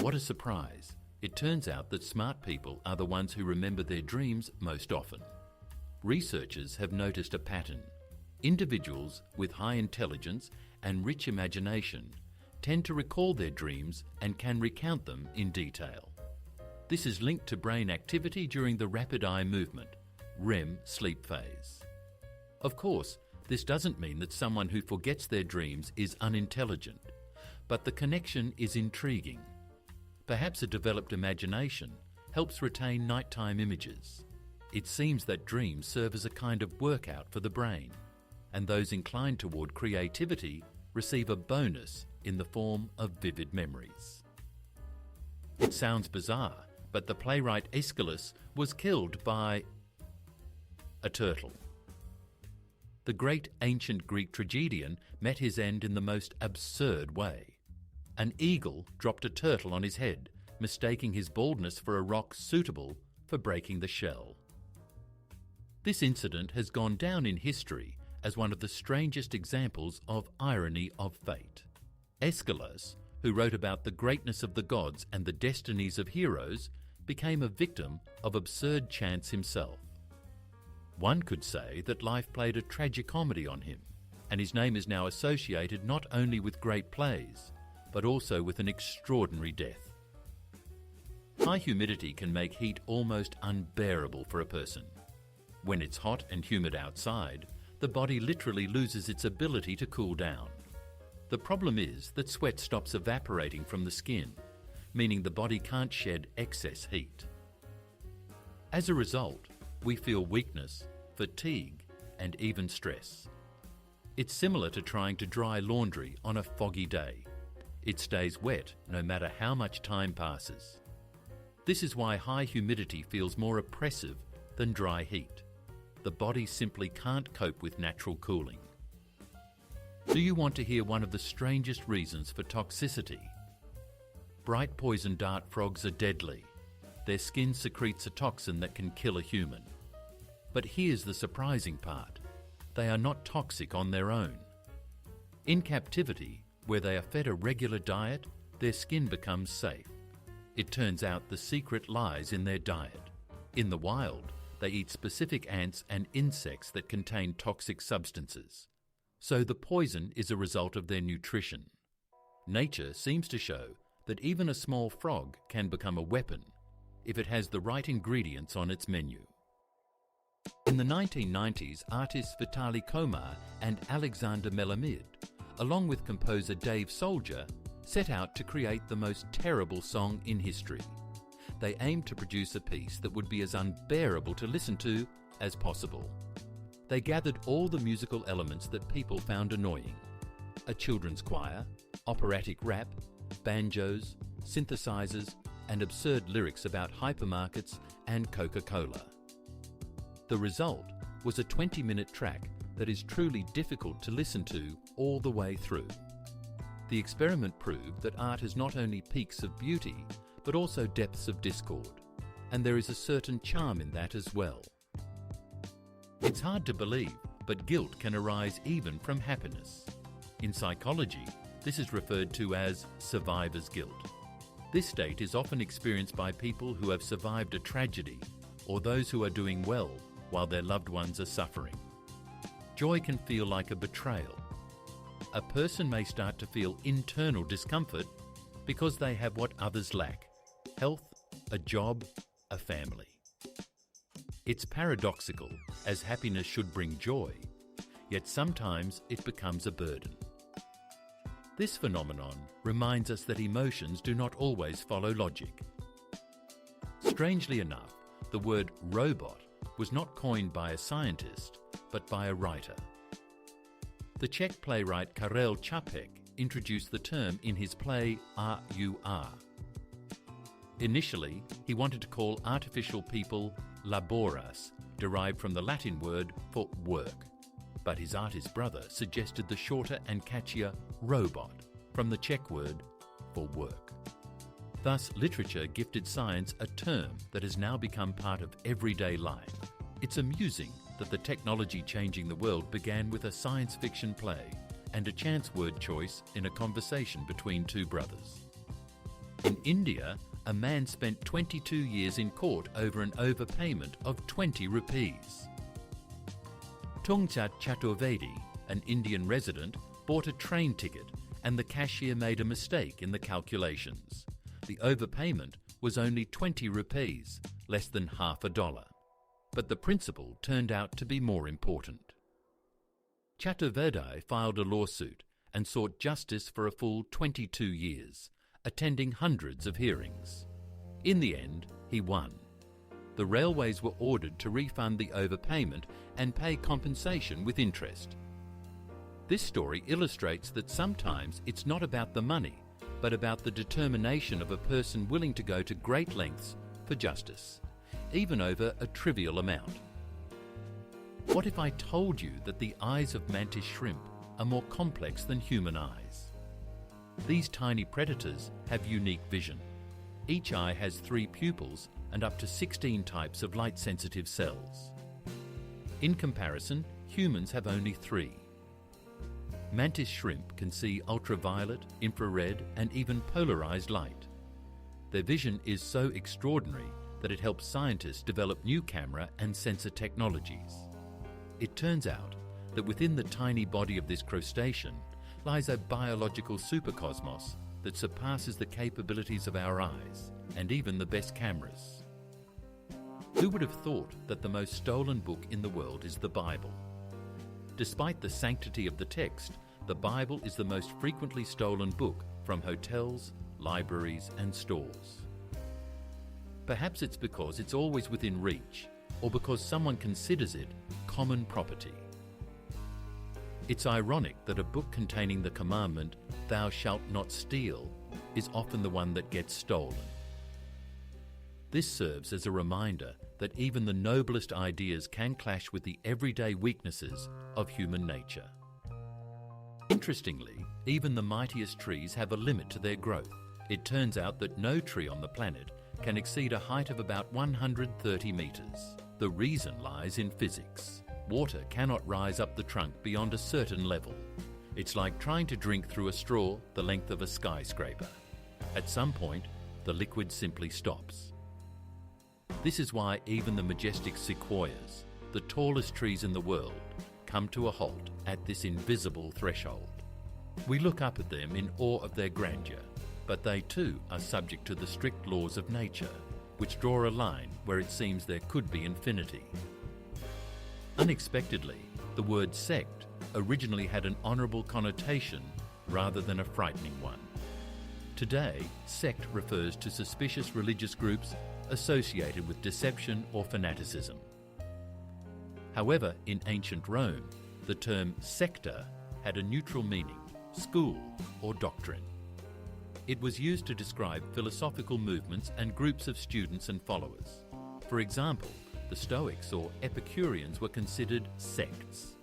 What a surprise! It turns out that smart people are the ones who remember their dreams most often. Researchers have noticed a pattern. Individuals with high intelligence and rich imagination tend to recall their dreams and can recount them in detail. This is linked to brain activity during the rapid eye movement, REM sleep phase. Of course, this doesn't mean that someone who forgets their dreams is unintelligent, but the connection is intriguing. Perhaps a developed imagination helps retain nighttime images. It seems that dreams serve as a kind of workout for the brain, and those inclined toward creativity receive a bonus in the form of vivid memories. It sounds bizarre, but the playwright Aeschylus was killed by a turtle. The great ancient Greek tragedian met his end in the most absurd way. An eagle dropped a turtle on his head, mistaking his baldness for a rock suitable for breaking the shell. This incident has gone down in history as one of the strangest examples of irony of fate. Aeschylus, who wrote about the greatness of the gods and the destinies of heroes, became a victim of absurd chance himself. One could say that life played a tragicomedy on him, and his name is now associated not only with great plays, but also with an extraordinary death. High humidity can make heat almost unbearable for a person. When it's hot and humid outside, the body literally loses its ability to cool down. The problem is that sweat stops evaporating from the skin, meaning the body can't shed excess heat. As a result, we feel weakness, fatigue, and even stress. It's similar to trying to dry laundry on a foggy day. It stays wet no matter how much time passes. This is why high humidity feels more oppressive than dry heat. The body simply can't cope with natural cooling. Do you want to hear one of the strangest reasons for toxicity? Bright poison dart frogs are deadly. Their skin secretes a toxin that can kill a human. But here's the surprising part. They are not toxic on their own. In captivity, where they are fed a regular diet, their skin becomes safe. It turns out the secret lies in their diet. In the wild, they eat specific ants and insects that contain toxic substances. So the poison is a result of their nutrition. Nature seems to show that even a small frog can become a weapon if it has the right ingredients on its menu. In the 1990s, artists Vitaly Komar and Alexander Melamid, along with composer Dave Soldier, set out to create the most terrible song in history. They aimed to produce a piece that would be as unbearable to listen to as possible. They gathered all the musical elements that people found annoying: a children's choir, operatic rap, banjos, synthesizers, and absurd lyrics about hypermarkets and Coca-Cola. The result was a 20-minute track that is truly difficult to listen to all the way through. The experiment proved that art has not only peaks of beauty, but also depths of discord, and there is a certain charm in that as well. It's hard to believe, but guilt can arise even from happiness. In psychology, this is referred to as survivor's guilt. This state is often experienced by people who have survived a tragedy or those who are doing well while their loved ones are suffering. Joy can feel like a betrayal. A person may start to feel internal discomfort because they have what others lack: health, a job, a family. It's paradoxical, as happiness should bring joy, yet sometimes it becomes a burden. This phenomenon reminds us that emotions do not always follow logic. Strangely enough, the word robot was not coined by a scientist, but by a writer. The Czech playwright Karel Čapek introduced the term in his play RUR. Initially, he wanted to call artificial people laboras, derived from the Latin word for work. But his artist brother suggested the shorter and catchier robot, from the Czech word for work. Thus, literature gifted science a term that has now become part of everyday life. It's amusing that the technology changing the world began with a science fiction play and a chance word choice in a conversation between two brothers. In India, a man spent 22 years in court over an overpayment of 20 rupees. Tungchat Chaturvedi, an Indian resident, bought a train ticket and the cashier made a mistake in the calculations. The overpayment was only 20 rupees, less than half a dollar. But the principle turned out to be more important. Chaturvedi filed a lawsuit and sought justice for a full 22 years, attending hundreds of hearings. In the end, he won. The railways were ordered to refund the overpayment and pay compensation with interest. This story illustrates that sometimes it's not about the money, but about the determination of a person willing to go to great lengths for justice, even over a trivial amount. What if I told you that the eyes of mantis shrimp are more complex than human eyes? These tiny predators have unique vision. Each eye has 3 pupils and up to 16 types of light-sensitive cells. In comparison, humans have only 3. Mantis shrimp can see ultraviolet, infrared, and even polarized light. Their vision is so extraordinary that it helps scientists develop new camera and sensor technologies. It turns out that within the tiny body of this crustacean lies a biological supercosmos that surpasses the capabilities of our eyes and even the best cameras. Who would have thought that the most stolen book in the world is the Bible? Despite the sanctity of the text, the Bible is the most frequently stolen book from hotels, libraries, and stores. Perhaps it's because it's always within reach, or because someone considers it common property. It's ironic that a book containing the commandment, "Thou shalt not steal," is often the one that gets stolen. This serves as a reminder that even the noblest ideas can clash with the everyday weaknesses of human nature. Interestingly, even the mightiest trees have a limit to their growth. It turns out that no tree on the planet can exceed a height of about 130 meters. The reason lies in physics. Water cannot rise up the trunk beyond a certain level. It's like trying to drink through a straw the length of a skyscraper. At some point, the liquid simply stops. This is why even the majestic sequoias, the tallest trees in the world, come to a halt at this invisible threshold. We look up at them in awe of their grandeur, but they too are subject to the strict laws of nature, which draw a line where it seems there could be infinity. Unexpectedly, the word sect originally had an honourable connotation rather than a frightening one. Today, sect refers to suspicious religious groups associated with deception or fanaticism. However, in ancient Rome, the term secta had a neutral meaning, school or doctrine. It was used to describe philosophical movements and groups of students and followers. For example, the Stoics or Epicureans were considered sects.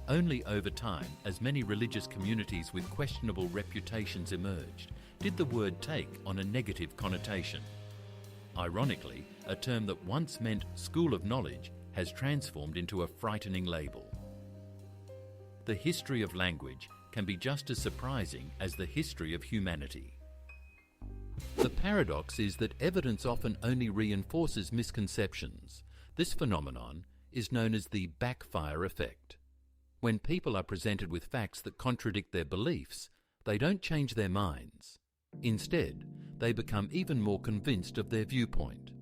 Only over time, as many religious communities with questionable reputations emerged, did the word take on a negative connotation. Ironically, a term that once meant school of knowledge has transformed into a frightening label. The history of language can be just as surprising as the history of humanity. The paradox is that evidence often only reinforces misconceptions. This phenomenon is known as the backfire effect. When people are presented with facts that contradict their beliefs, they don't change their minds. Instead, they become even more convinced of their viewpoint.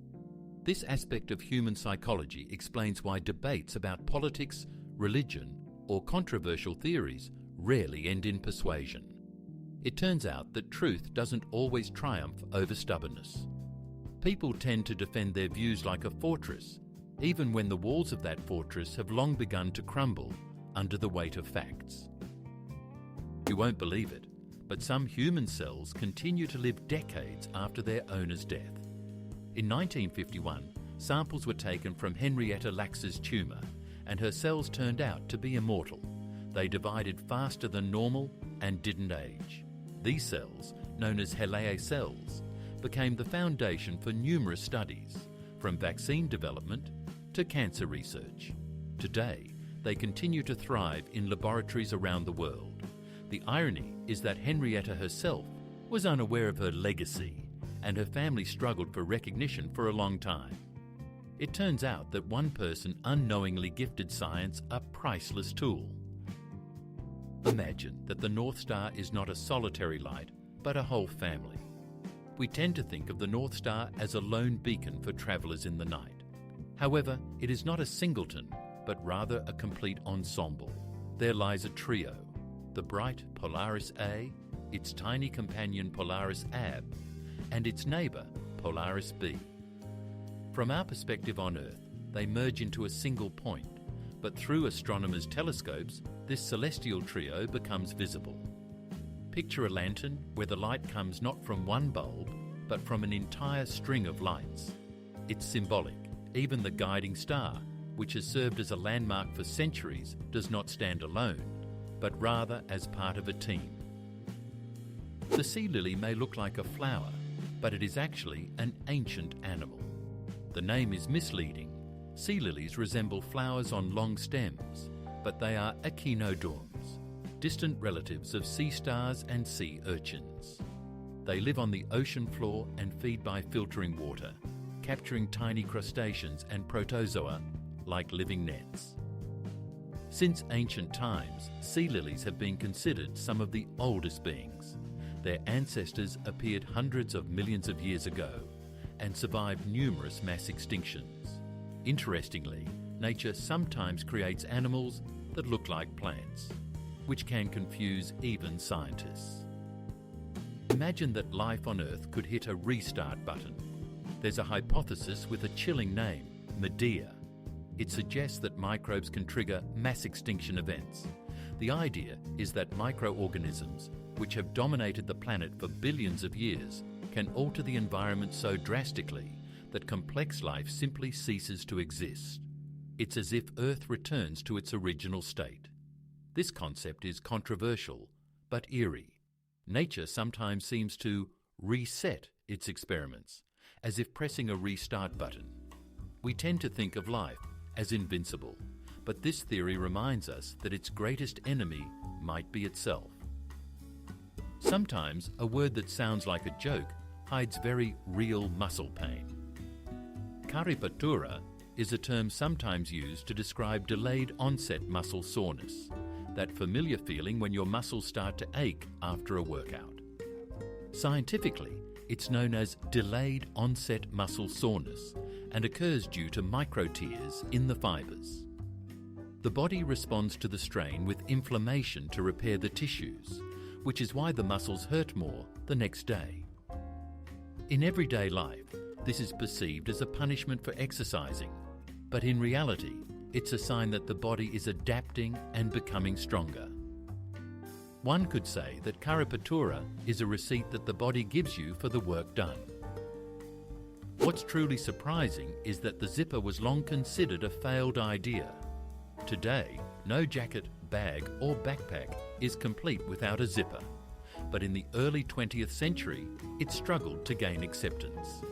This aspect of human psychology explains why debates about politics, religion, or controversial theories rarely end in persuasion. It turns out that truth doesn't always triumph over stubbornness. People tend to defend their views like a fortress, even when the walls of that fortress have long begun to crumble under the weight of facts. You won't believe it, but some human cells continue to live decades after their owner's death. In 1951, samples were taken from Henrietta Lacks's tumour, and her cells turned out to be immortal. They divided faster than normal and didn't age. These cells, known as HeLa cells, became the foundation for numerous studies, from vaccine development to cancer research. Today, they continue to thrive in laboratories around the world. The irony is that Henrietta herself was unaware of her legacy and her family struggled for recognition for a long time. It turns out that one person unknowingly gifted science a priceless tool. Imagine that the North Star is not a solitary light, but a whole family. We tend to think of the North Star as a lone beacon for travellers in the night. However, it is not a singleton, but rather a complete ensemble. There lies a trio: the bright Polaris A, its tiny companion Polaris AB, and its neighbour Polaris B. From our perspective on Earth, they merge into a single point, but through astronomers' telescopes, this celestial trio becomes visible. Picture a lantern where the light comes not from one bulb, but from an entire string of lights. It's symbolic. Even the guiding star, which has served as a landmark for centuries, does not stand alone, but rather as part of a team. The sea lily may look like a flower, but it is actually an ancient animal. The name is misleading. Sea lilies resemble flowers on long stems, but they are echinoderms, distant relatives of sea stars and sea urchins. They live on the ocean floor and feed by filtering water, capturing tiny crustaceans and protozoa like living nets. Since ancient times, sea lilies have been considered some of the oldest beings. Their ancestors appeared hundreds of millions of years ago and survived numerous mass extinctions. Interestingly, nature sometimes creates animals that look like plants, which can confuse even scientists. Imagine that life on Earth could hit a restart button. There's a hypothesis with a chilling name, Medea. It suggests that microbes can trigger mass extinction events. The idea is that microorganisms, which have dominated the planet for billions of years, can alter the environment so drastically that complex life simply ceases to exist. It's as if Earth returns to its original state. This concept is controversial, but eerie. Nature sometimes seems to reset its experiments, as if pressing a restart button. We tend to think of life as invincible, but this theory reminds us that its greatest enemy might be itself. Sometimes a word that sounds like a joke hides very real muscle pain. Karipatura is a term sometimes used to describe delayed onset muscle soreness, that familiar feeling when your muscles start to ache after a workout. Scientifically, it's known as delayed onset muscle soreness and occurs due to microtears in the fibres. The body responds to the strain with inflammation to repair the tissues, which is why the muscles hurt more the next day. In everyday life, this is perceived as a punishment for exercising, but in reality, it's a sign that the body is adapting and becoming stronger. One could say that Karipatura is a receipt that the body gives you for the work done. What's truly surprising is that the zipper was long considered a failed idea. Today, no jacket, bag or backpack is complete without a zipper, but in the early 20th century, it struggled to gain acceptance.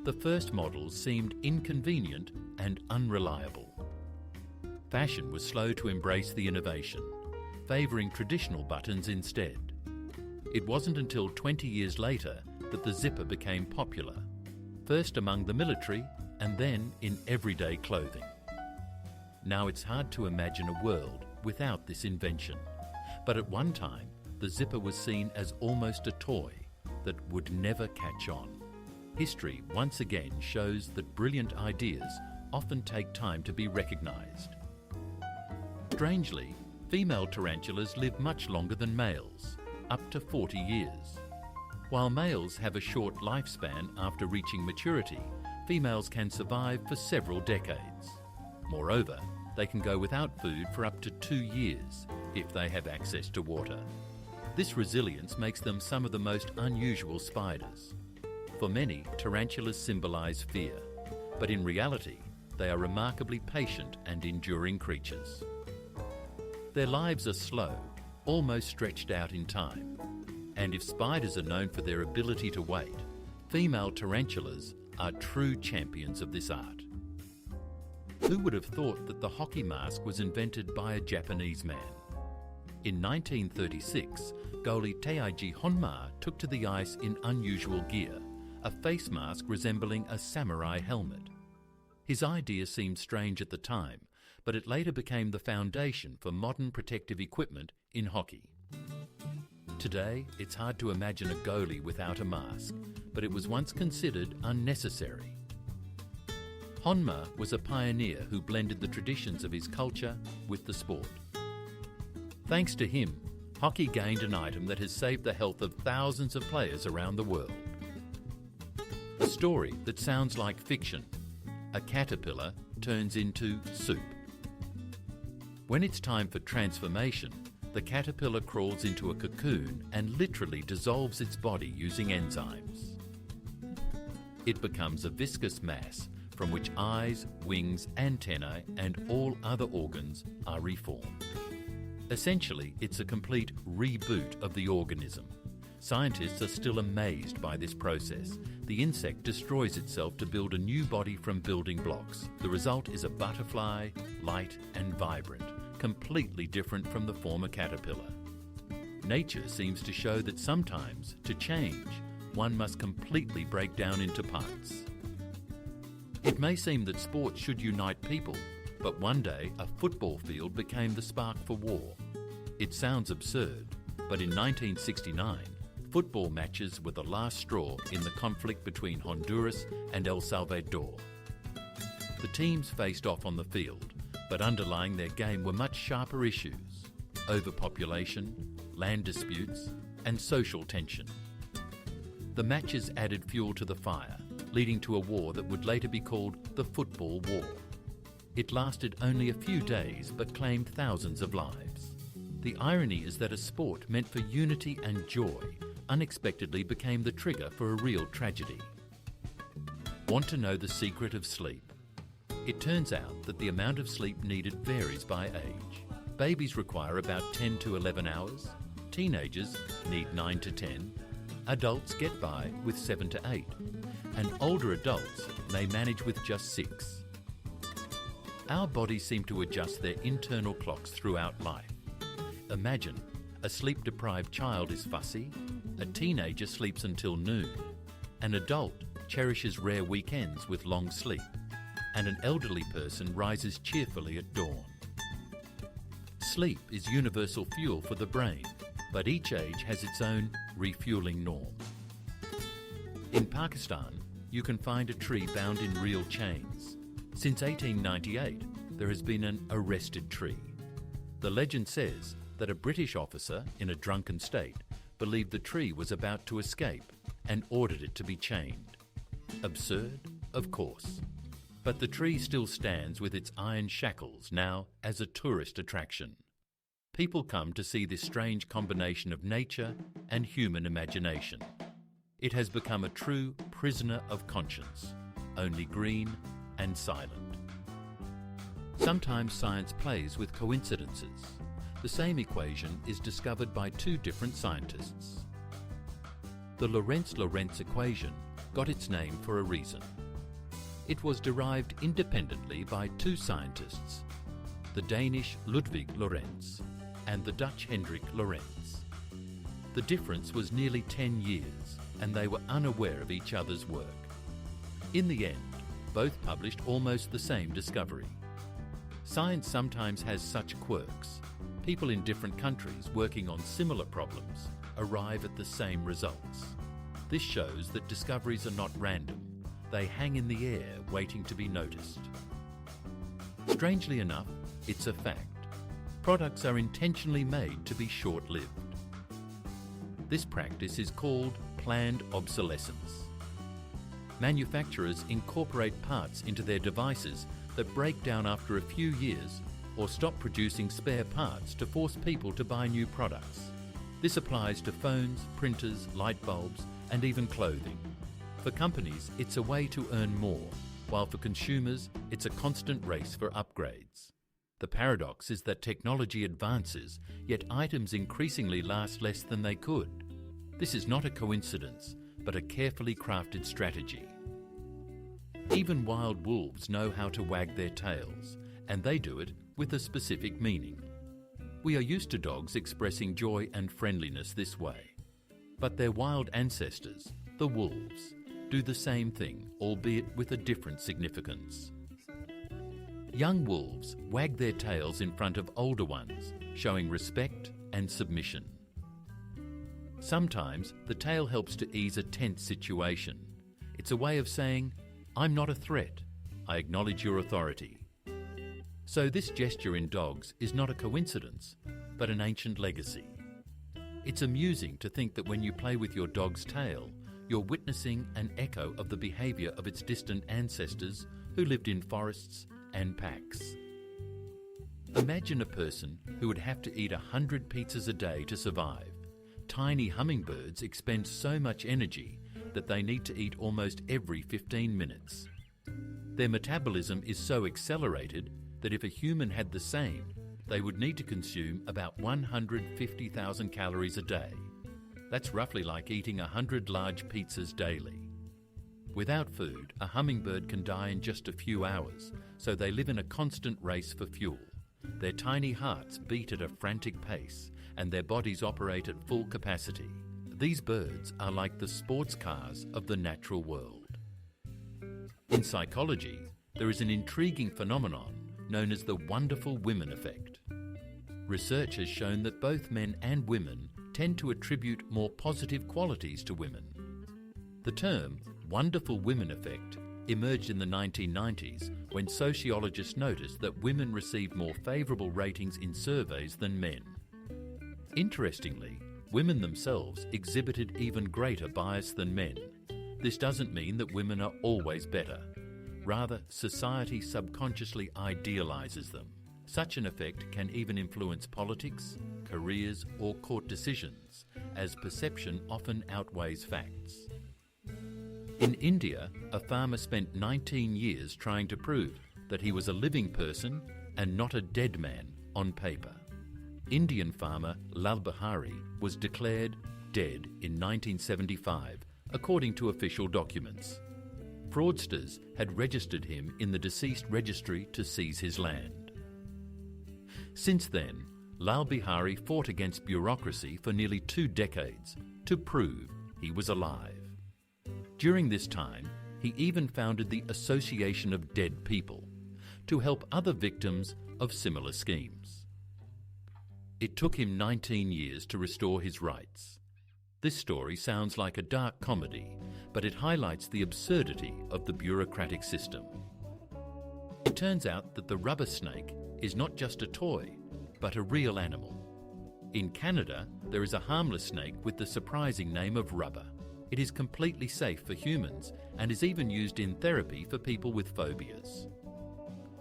The first models seemed inconvenient and unreliable. Fashion was slow to embrace the innovation, favouring traditional buttons instead. It wasn't until 20 years later that the zipper became popular, first among the military and then in everyday clothing. Now it's hard to imagine a world without this invention, but at one time the zipper was seen as almost a toy that would never catch on. History once again shows that brilliant ideas often take time to be recognised. Strangely, female tarantulas live much longer than males, up to 40 years. While males have a short lifespan after reaching maturity, females can survive for several decades. Moreover, they can go without food for up to 2 years if they have access to water. This resilience makes them some of the most unusual spiders. For many, tarantulas symbolise fear, but in reality, they are remarkably patient and enduring creatures. Their lives are slow, almost stretched out in time, and if spiders are known for their ability to wait, female tarantulas are true champions of this art. Who would have thought that the hockey mask was invented by a Japanese man? In 1936, goalie Teiji Honma took to the ice in unusual gear, a face mask resembling a samurai helmet. His idea seemed strange at the time, but it later became the foundation for modern protective equipment in hockey. Today, it's hard to imagine a goalie without a mask, but it was once considered unnecessary. Honma was a pioneer who blended the traditions of his culture with the sport. Thanks to him, hockey gained an item that has saved the health of thousands of players around the world. A story that sounds like fiction. A caterpillar turns into soup. When it's time for transformation, the caterpillar crawls into a cocoon and literally dissolves its body using enzymes. It becomes a viscous mass from which eyes, wings, antennae and all other organs are reformed. Essentially, it's a complete reboot of the organism. Scientists are still amazed by this process. The insect destroys itself to build a new body from building blocks. The result is a butterfly, light and vibrant, completely different from the former caterpillar. Nature seems to show that sometimes, to change, one must completely break down into parts. It may seem that sport should unite people, but one day a football field became the spark for war. It sounds absurd, but in 1969, football matches were the last straw in the conflict between Honduras and El Salvador. The teams faced off on the field, but underlying their game were much sharper issues: overpopulation, land disputes, and social tension. The matches added fuel to the fire, leading to a war that would later be called the Football War. It lasted only a few days, but claimed thousands of lives. The irony is that a sport meant for unity and joy unexpectedly became the trigger for a real tragedy. Want to know the secret of sleep? It turns out that the amount of sleep needed varies by age. Babies require about 10 to 11 hours, teenagers need 9 to 10, adults get by with 7 to 8, and older adults may manage with just 6. Our bodies seem to adjust their internal clocks throughout life. Imagine, a sleep-deprived child is fussy, a teenager sleeps until noon, an adult cherishes rare weekends with long sleep, and an elderly person rises cheerfully at dawn. Sleep is universal fuel for the brain, but each age has its own refueling norm. In Pakistan, you can find a tree bound in real chains. Since 1898, there has been an arrested tree. The legend says that a British officer in a drunken state believed the tree was about to escape and ordered it to be chained. Absurd? Of course. But the tree still stands with its iron shackles now as a tourist attraction. People come to see this strange combination of nature and human imagination. It has become a true prisoner of conscience, only green and silent. Sometimes science plays with coincidences. The same equation is discovered by two different scientists. The Lorentz-Lorentz equation got its name for a reason. It was derived independently by two scientists, the Danish Ludwig Lorentz and the Dutch Hendrik Lorentz. The difference was nearly 10 years, and they were unaware of each other's work. In the end, both published almost the same discovery. Science sometimes has such quirks. People in different countries working on similar problems arrive at the same results. This shows that discoveries are not random. They hang in the air waiting to be noticed. Strangely enough, it's a fact. Products are intentionally made to be short-lived. This practice is called planned obsolescence. Manufacturers incorporate parts into their devices that break down after a few years or stop producing spare parts to force people to buy new products. This applies to phones, printers, light bulbs, and even clothing. For companies, it's a way to earn more, while for consumers, it's a constant race for upgrades. The paradox is that technology advances, yet items increasingly last less than they could. This is not a coincidence, but a carefully crafted strategy. Even wild wolves know how to wag their tails, and they do it with a specific meaning. We are used to dogs expressing joy and friendliness this way, but their wild ancestors, the wolves, do the same thing, albeit with a different significance. Young wolves wag their tails in front of older ones, showing respect and submission. Sometimes the tail helps to ease a tense situation. It's a way of saying, "I'm not a threat. I acknowledge your authority." So this gesture in dogs is not a coincidence, but an ancient legacy. It's amusing to think that when you play with your dog's tail, you're witnessing an echo of the behaviour of its distant ancestors who lived in forests and packs. Imagine a person who would have to eat 100 pizzas a day to survive. Tiny hummingbirds expend so much energy that they need to eat almost every 15 minutes. Their metabolism is so accelerated that if a human had the same, they would need to consume about 150,000 calories a day. That's roughly like eating 100 large pizzas daily. Without food, a hummingbird can die in just a few hours, so they live in a constant race for fuel. Their tiny hearts beat at a frantic pace, and their bodies operate at full capacity. These birds are like the sports cars of the natural world. In psychology, there is an intriguing phenomenon known as the wonderful women effect. Research has shown that both men and women tend to attribute more positive qualities to women. The term wonderful women effect emerged in the 1990s when sociologists noticed that women received more favourable ratings in surveys than men. Interestingly, women themselves exhibited even greater bias than men. This doesn't mean that women are always better. Rather, society subconsciously idealises them. Such an effect can even influence politics, careers, or court decisions, as perception often outweighs facts. In India, a farmer spent 19 years trying to prove that he was a living person and not a dead man on paper. Indian farmer Lal Bihari was declared dead in 1975, according to official documents. Fraudsters had registered him in the deceased registry to seize his land. Since then, Lal Bihari fought against bureaucracy for nearly 2 decades to prove he was alive. During this time, he even founded the Association of Dead People to help other victims of similar schemes. It took him 19 years to restore his rights. This story sounds like a dark comedy, but it highlights the absurdity of the bureaucratic system. It turns out that the rubber snake is not just a toy, but a real animal. In Canada, there is a harmless snake with the surprising name of Rubber. It is completely safe for humans and is even used in therapy for people with phobias.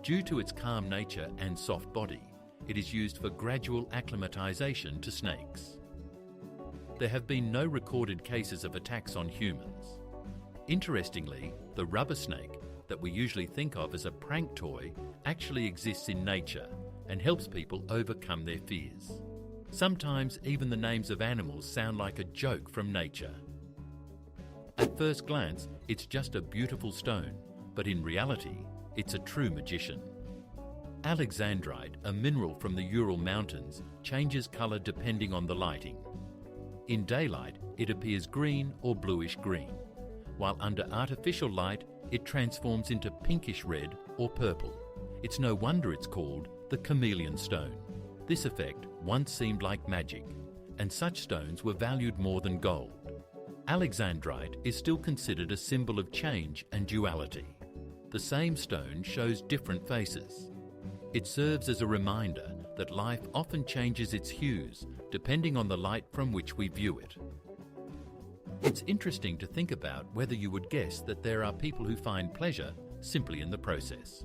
Due to its calm nature and soft body, it is used for gradual acclimatization to snakes. There have been no recorded cases of attacks on humans. Interestingly, the rubber snake that we usually think of as a prank toy actually exists in nature and helps people overcome their fears. Sometimes even the names of animals sound like a joke from nature. At first glance, it's just a beautiful stone, but in reality, it's a true magician. Alexandrite, a mineral from the Ural Mountains, changes colour depending on the lighting. In daylight, it appears green or bluish green, while under artificial light, it transforms into pinkish red or purple. It's no wonder it's called the chameleon stone. This effect once seemed like magic, and such stones were valued more than gold. Alexandrite is still considered a symbol of change and duality. The same stone shows different faces. It serves as a reminder that life often changes its hues depending on the light from which we view it. It's interesting to think about whether you would guess that there are people who find pleasure simply in the process.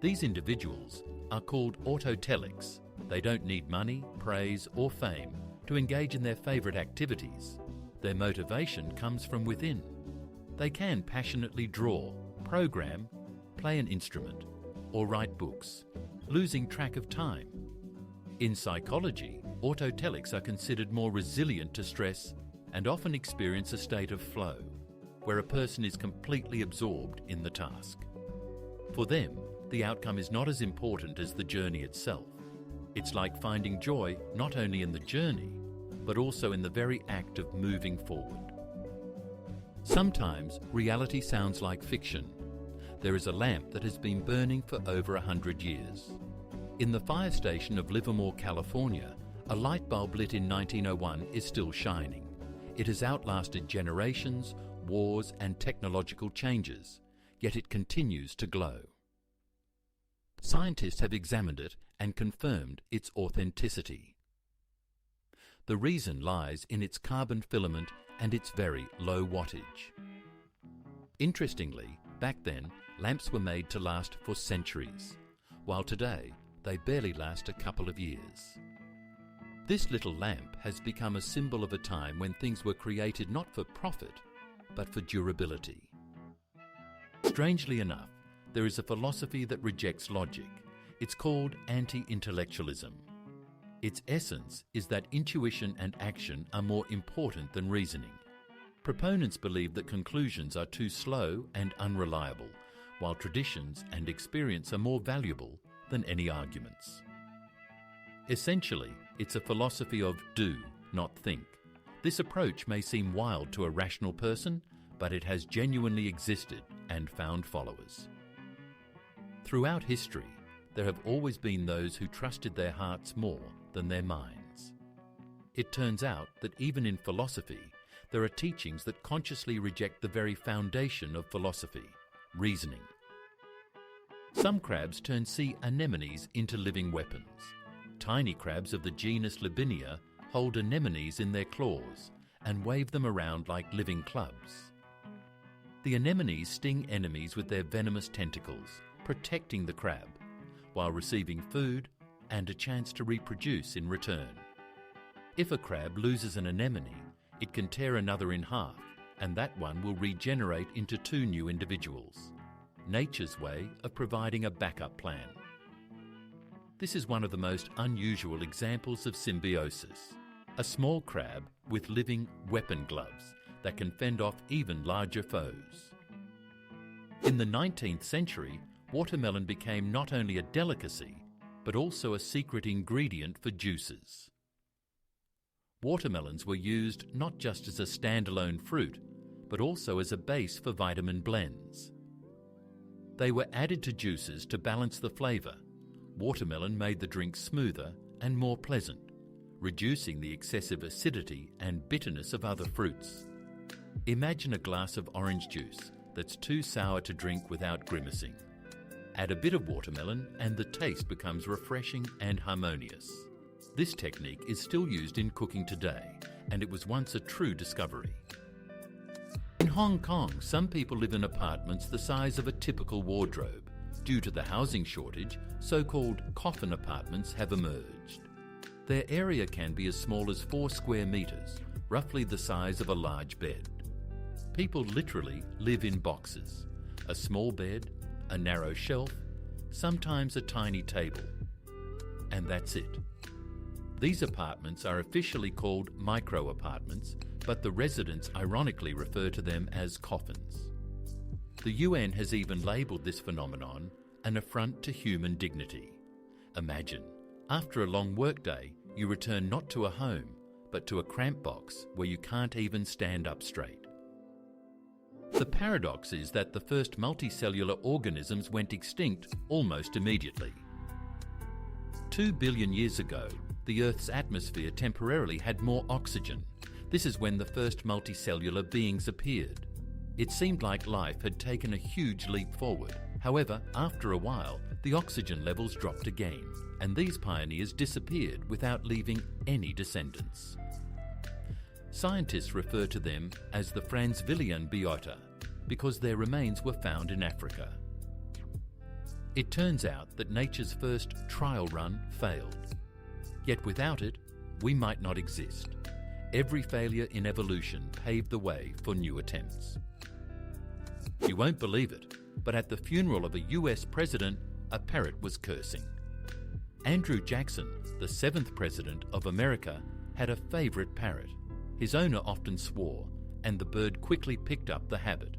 These individuals are called autotelics. They don't need money, praise, or fame to engage in their favourite activities. Their motivation comes from within. They can passionately draw, program, play an instrument, or write books, losing track of time. In psychology, autotelics are considered more resilient to stress and often experience a state of flow, where a person is completely absorbed in the task. For them, the outcome is not as important as the journey itself. It's like finding joy not only in the journey, but also in the very act of moving forward. Sometimes reality sounds like fiction. There is a lamp that has been burning for over 100 years. In the fire station of Livermore, California, a light bulb lit in 1901 is still shining. It has outlasted generations, wars, and technological changes, yet it continues to glow. Scientists have examined it and confirmed its authenticity. The reason lies in its carbon filament and its very low wattage. Interestingly, back then, lamps were made to last for centuries, while today they barely last a couple of years. This little lamp has become a symbol of a time when things were created not for profit, but for durability. Strangely enough, there is a philosophy that rejects logic. It's called anti-intellectualism. Its essence is that intuition and action are more important than reasoning. Proponents believe that conclusions are too slow and unreliable, while traditions and experience are more valuable than any arguments. Essentially, it's a philosophy of do, not think. This approach may seem wild to a rational person, but it has genuinely existed and found followers. Throughout history, there have always been those who trusted their hearts more than their minds. It turns out that even in philosophy, there are teachings that consciously reject the very foundation of philosophy, reasoning. Some crabs turn sea anemones into living weapons. Tiny crabs of the genus Libinia hold anemones in their claws and wave them around like living clubs. The anemones sting enemies with their venomous tentacles, protecting the crab, while receiving food and a chance to reproduce in return. If a crab loses an anemone, it can tear another in half, and that one will regenerate into two new individuals. Nature's way of providing a backup plan. This is one of the most unusual examples of symbiosis. A small crab with living weapon gloves that can fend off even larger foes. In the 19th century, watermelon became not only a delicacy, but also a secret ingredient for juices. Watermelons were used not just as a standalone fruit, but also as a base for vitamin blends. They were added to juices to balance the flavour. Watermelon made the drink smoother and more pleasant, reducing the excessive acidity and bitterness of other fruits. Imagine a glass of orange juice that's too sour to drink without grimacing. Add a bit of watermelon and the taste becomes refreshing and harmonious. This technique is still used in cooking today, and it was once a true discovery. In Hong Kong, some people live in apartments the size of a typical wardrobe. Due to the housing shortage, so-called coffin apartments have emerged. Their area can be as small as 4 square metres, roughly the size of a large bed. People literally live in boxes. A small bed, a narrow shelf, sometimes a tiny table. And that's it. These apartments are officially called micro-apartments, but the residents ironically refer to them as coffins. The UN has even labelled this phenomenon an affront to human dignity. Imagine, after a long workday, you return not to a home, but to a cramped box where you can't even stand up straight. The paradox is that the first multicellular organisms went extinct almost immediately. 2 billion years ago, the Earth's atmosphere temporarily had more oxygen. This is when the first multicellular beings appeared. It seemed like life had taken a huge leap forward. However, after a while, the oxygen levels dropped again, and these pioneers disappeared without leaving any descendants. Scientists refer to them as the Franzvillian biota because their remains were found in Africa. It turns out that nature's first trial run failed. Yet without it, we might not exist. Every failure in evolution paved the way for new attempts. You won't believe it, but at the funeral of a US president, a parrot was cursing. Andrew Jackson, the 7th president of America, had a favourite parrot. His owner often swore, and the bird quickly picked up the habit.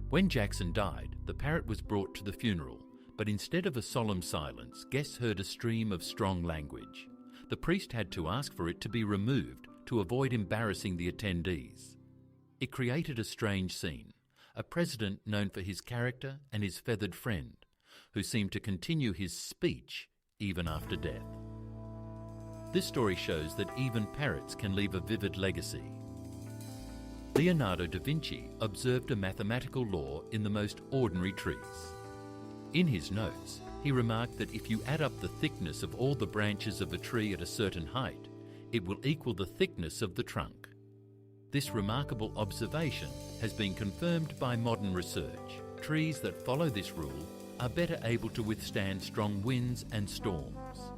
When Jackson died, the parrot was brought to the funeral, But instead of a solemn silence, guests heard a stream of strong language. The priest had to ask for it to be removed to avoid embarrassing the attendees. It created a strange scene, a president known for his character and his feathered friend, who seemed to continue his speech even after death. This story shows that even parrots can leave a vivid legacy. Leonardo da Vinci observed a mathematical law in the most ordinary trees. In his notes, he remarked that if you add up the thickness of all the branches of a tree at a certain height, it will equal the thickness of the trunk. This remarkable observation has been confirmed by modern research. Trees that follow this rule are better able to withstand strong winds and storms.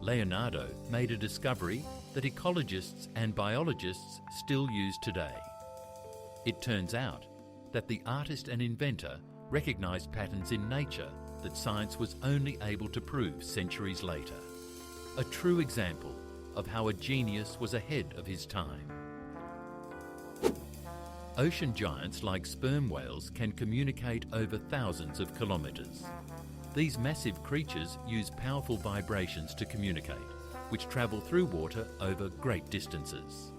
Leonardo made a discovery that ecologists and biologists still use today. It turns out that the artist and inventor recognized patterns in nature that science was only able to prove centuries later. A true example of how a genius was ahead of his time. Ocean giants like sperm whales can communicate over thousands of kilometres. These massive creatures use powerful vibrations to communicate, which travel through water over great distances.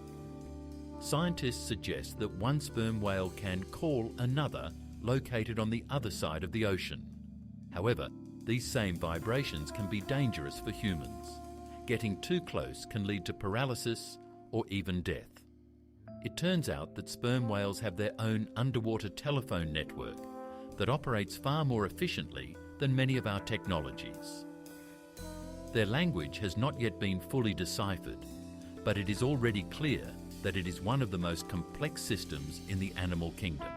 Scientists suggest that one sperm whale can call another located on the other side of the ocean. However, these same vibrations can be dangerous for humans. Getting too close can lead to paralysis or even death. It turns out that sperm whales have their own underwater telephone network that operates far more efficiently than many of our technologies. Their language has not yet been fully deciphered, but it is already clear that it is one of the most complex systems in the animal kingdom.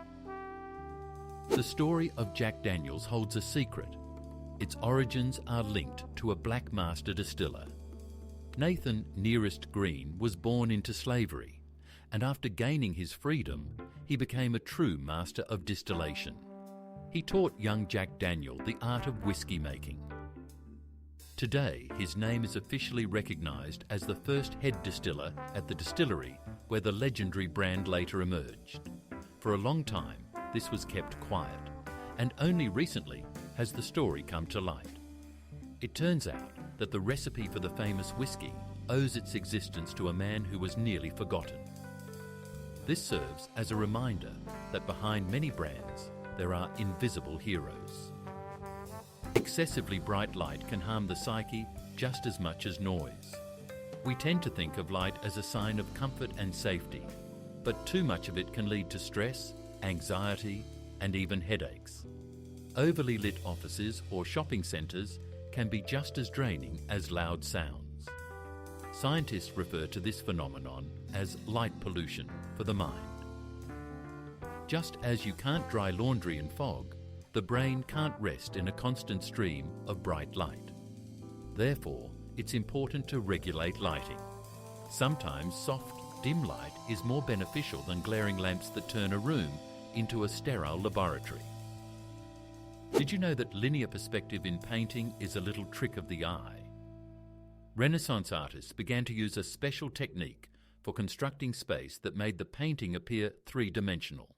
The story of Jack Daniel's holds a secret. Its origins are linked to a black master distiller. Nathan Nearest Green was born into slavery, and after gaining his freedom, he became a true master of distillation. He taught young Jack Daniel the art of whiskey making. Today, his name is officially recognised as the first head distiller at the distillery where the legendary brand later emerged. For a long time, this was kept quiet, and only recently has the story come to light. It turns out that the recipe for the famous whiskey owes its existence to a man who was nearly forgotten. This serves as a reminder that behind many brands, there are invisible heroes. Excessively bright light can harm the psyche just as much as noise. We tend to think of light as a sign of comfort and safety, but too much of it can lead to stress, anxiety, and even headaches. Overly lit offices or shopping centres can be just as draining as loud sounds. Scientists refer to this phenomenon as light pollution for the mind. Just as you can't dry laundry in fog, the brain can't rest in a constant stream of bright light. Therefore, it's important to regulate lighting. Sometimes soft, dim light is more beneficial than glaring lamps that turn a room into a sterile laboratory. Did you know that linear perspective in painting is a little trick of the eye? Renaissance artists began to use a special technique for constructing space that made the painting appear three-dimensional.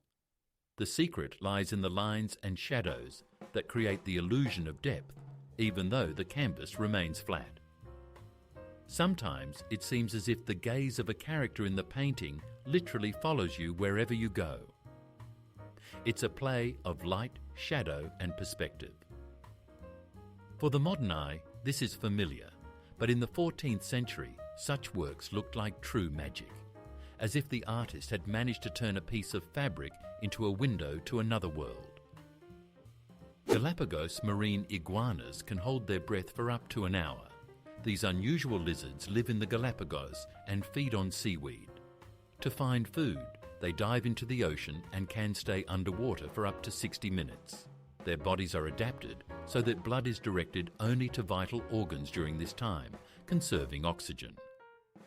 The secret lies in the lines and shadows that create the illusion of depth, even though the canvas remains flat. Sometimes it seems as if the gaze of a character in the painting literally follows you wherever you go. It's a play of light, shadow, and perspective. For the modern eye, this is familiar, but in the 14th century, such works looked like true magic, as if the artist had managed to turn a piece of fabric into a window to another world. Galapagos marine iguanas can hold their breath for up to an hour. These unusual lizards live in the Galapagos and feed on seaweed. To find food, they dive into the ocean and can stay underwater for up to 60 minutes. Their bodies are adapted so that blood is directed only to vital organs during this time, conserving oxygen.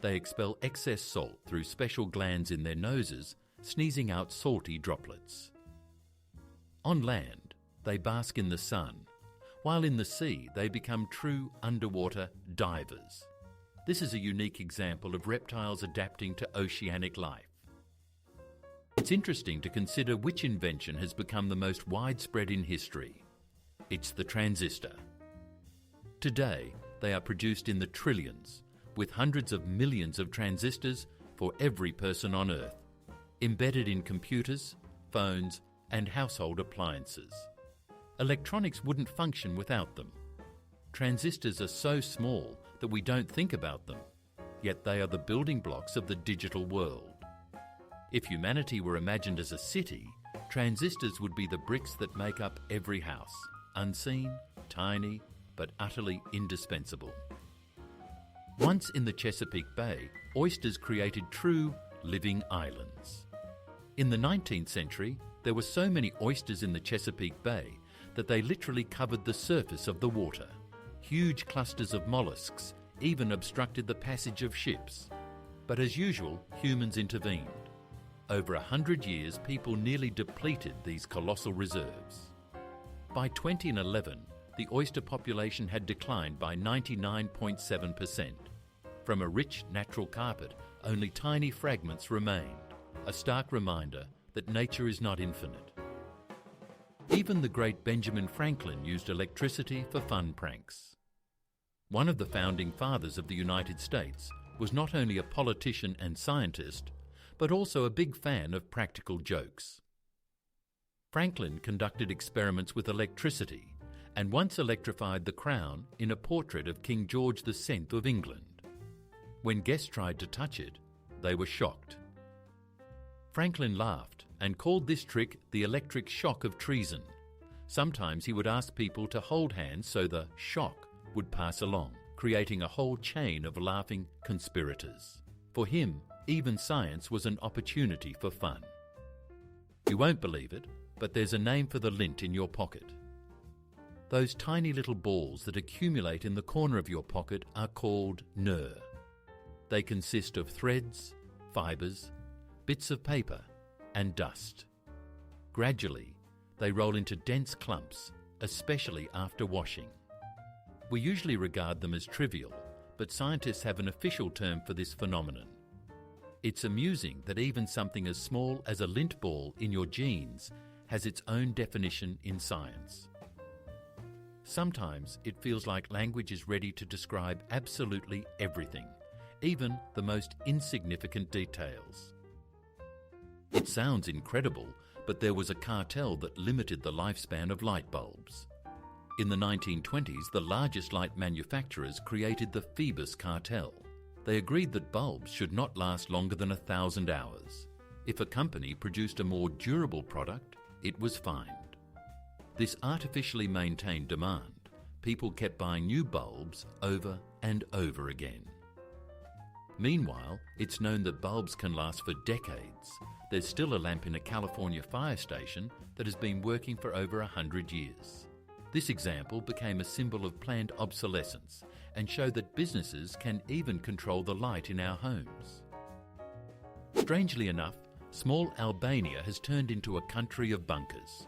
They expel excess salt through special glands in their noses, sneezing out salty droplets. On land, they bask in the sun, while in the sea they become true underwater divers. This is a unique example of reptiles adapting to oceanic life. It's interesting to consider which invention has become the most widespread in history. It's the transistor. Today, they are produced in the trillions, with hundreds of millions of transistors for every person on Earth, embedded in computers, phones, and household appliances. Electronics wouldn't function without them. Transistors are so small that we don't think about them, yet they are the building blocks of the digital world. If humanity were imagined as a city, transistors would be the bricks that make up every house, unseen, tiny, but utterly indispensable. Once in the Chesapeake Bay, oysters created true living islands. In the 19th century, there were so many oysters in the Chesapeake Bay that they literally covered the surface of the water. Huge clusters of molluscs even obstructed the passage of ships. But as usual, humans intervened. Over 100 years, people nearly depleted these colossal reserves. By 2011, the oyster population had declined by 99.7%. From a rich natural carpet, only tiny fragments remained, a stark reminder that nature is not infinite. Even the great Benjamin Franklin used electricity for fun pranks. One of the founding fathers of the United States was not only a politician and scientist, but also a big fan of practical jokes. Franklin conducted experiments with electricity and once electrified the crown in a portrait of King George VI of England. When guests tried to touch it, they were shocked. Franklin laughed and called this trick the electric shock of treason. Sometimes he would ask people to hold hands so the shock would pass along, creating a whole chain of laughing conspirators. For him, even science was an opportunity for fun. You won't believe it, but there's a name for the lint in your pocket. Those tiny little balls that accumulate in the corner of your pocket are called nerve. They consist of threads, fibres, bits of paper, and dust. Gradually, they roll into dense clumps, especially after washing. We usually regard them as trivial, but scientists have an official term for this phenomenon. It's amusing that even something as small as a lint ball in your jeans has its own definition in science. Sometimes it feels like language is ready to describe absolutely everything, even the most insignificant details. It sounds incredible, but there was a cartel that limited the lifespan of light bulbs. In the 1920s, the largest light manufacturers created the Phoebus cartel. They agreed that bulbs should not last longer than 1,000 hours. If a company produced a more durable product, it was fined. This artificially maintained demand. People kept buying new bulbs over and over again. Meanwhile, it's known that bulbs can last for decades. There's still a lamp in a California fire station that has been working for over 100 years. This example became a symbol of planned obsolescence and showed that businesses can even control the light in our homes. Strangely enough, small Albania has turned into a country of bunkers.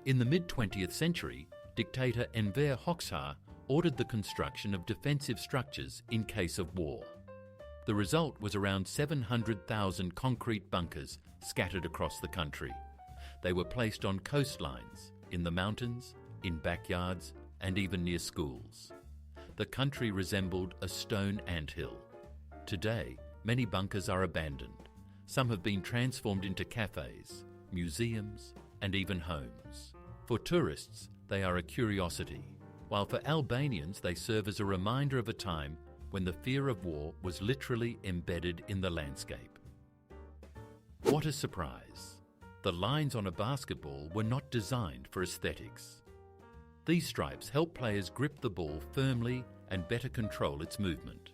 In the mid-20th century, dictator Enver Hoxha ordered the construction of defensive structures in case of war. The result was around 700,000 concrete bunkers scattered across the country. They were placed on coastlines, in the mountains, in backyards, and even near schools. The country resembled a stone anthill. Today, many bunkers are abandoned. Some have been transformed into cafes, museums, and even homes. For tourists, they are a curiosity, while for Albanians they serve as a reminder of a time when the fear of war was literally embedded in the landscape. What a surprise! The lines on a basketball were not designed for aesthetics. These stripes help players grip the ball firmly and better control its movement.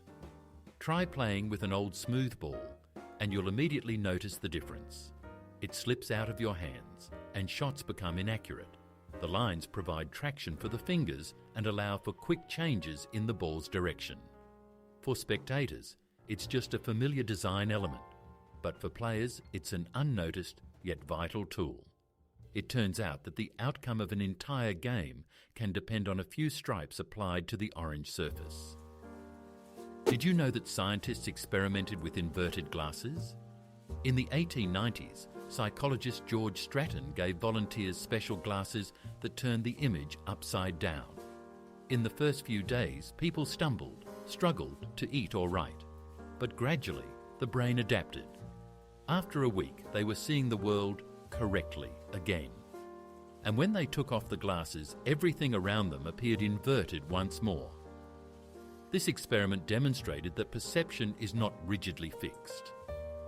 Try playing with an old smooth ball and you'll immediately notice the difference. It slips out of your hands and shots become inaccurate. The lines provide traction for the fingers and allow for quick changes in the ball's direction. For spectators, it's just a familiar design element, but for players, it's an unnoticed yet vital tool. It turns out that the outcome of an entire game can depend on a few stripes applied to the orange surface. Did you know that scientists experimented with inverted glasses? In the 1890s, psychologist George Stratton gave volunteers special glasses that turned the image upside down. In the first few days, people stumbled, struggled to eat or write, but gradually the brain adapted. After a week, they were seeing the world correctly again. And when they took off the glasses, everything around them appeared inverted once more. This experiment demonstrated that perception is not rigidly fixed.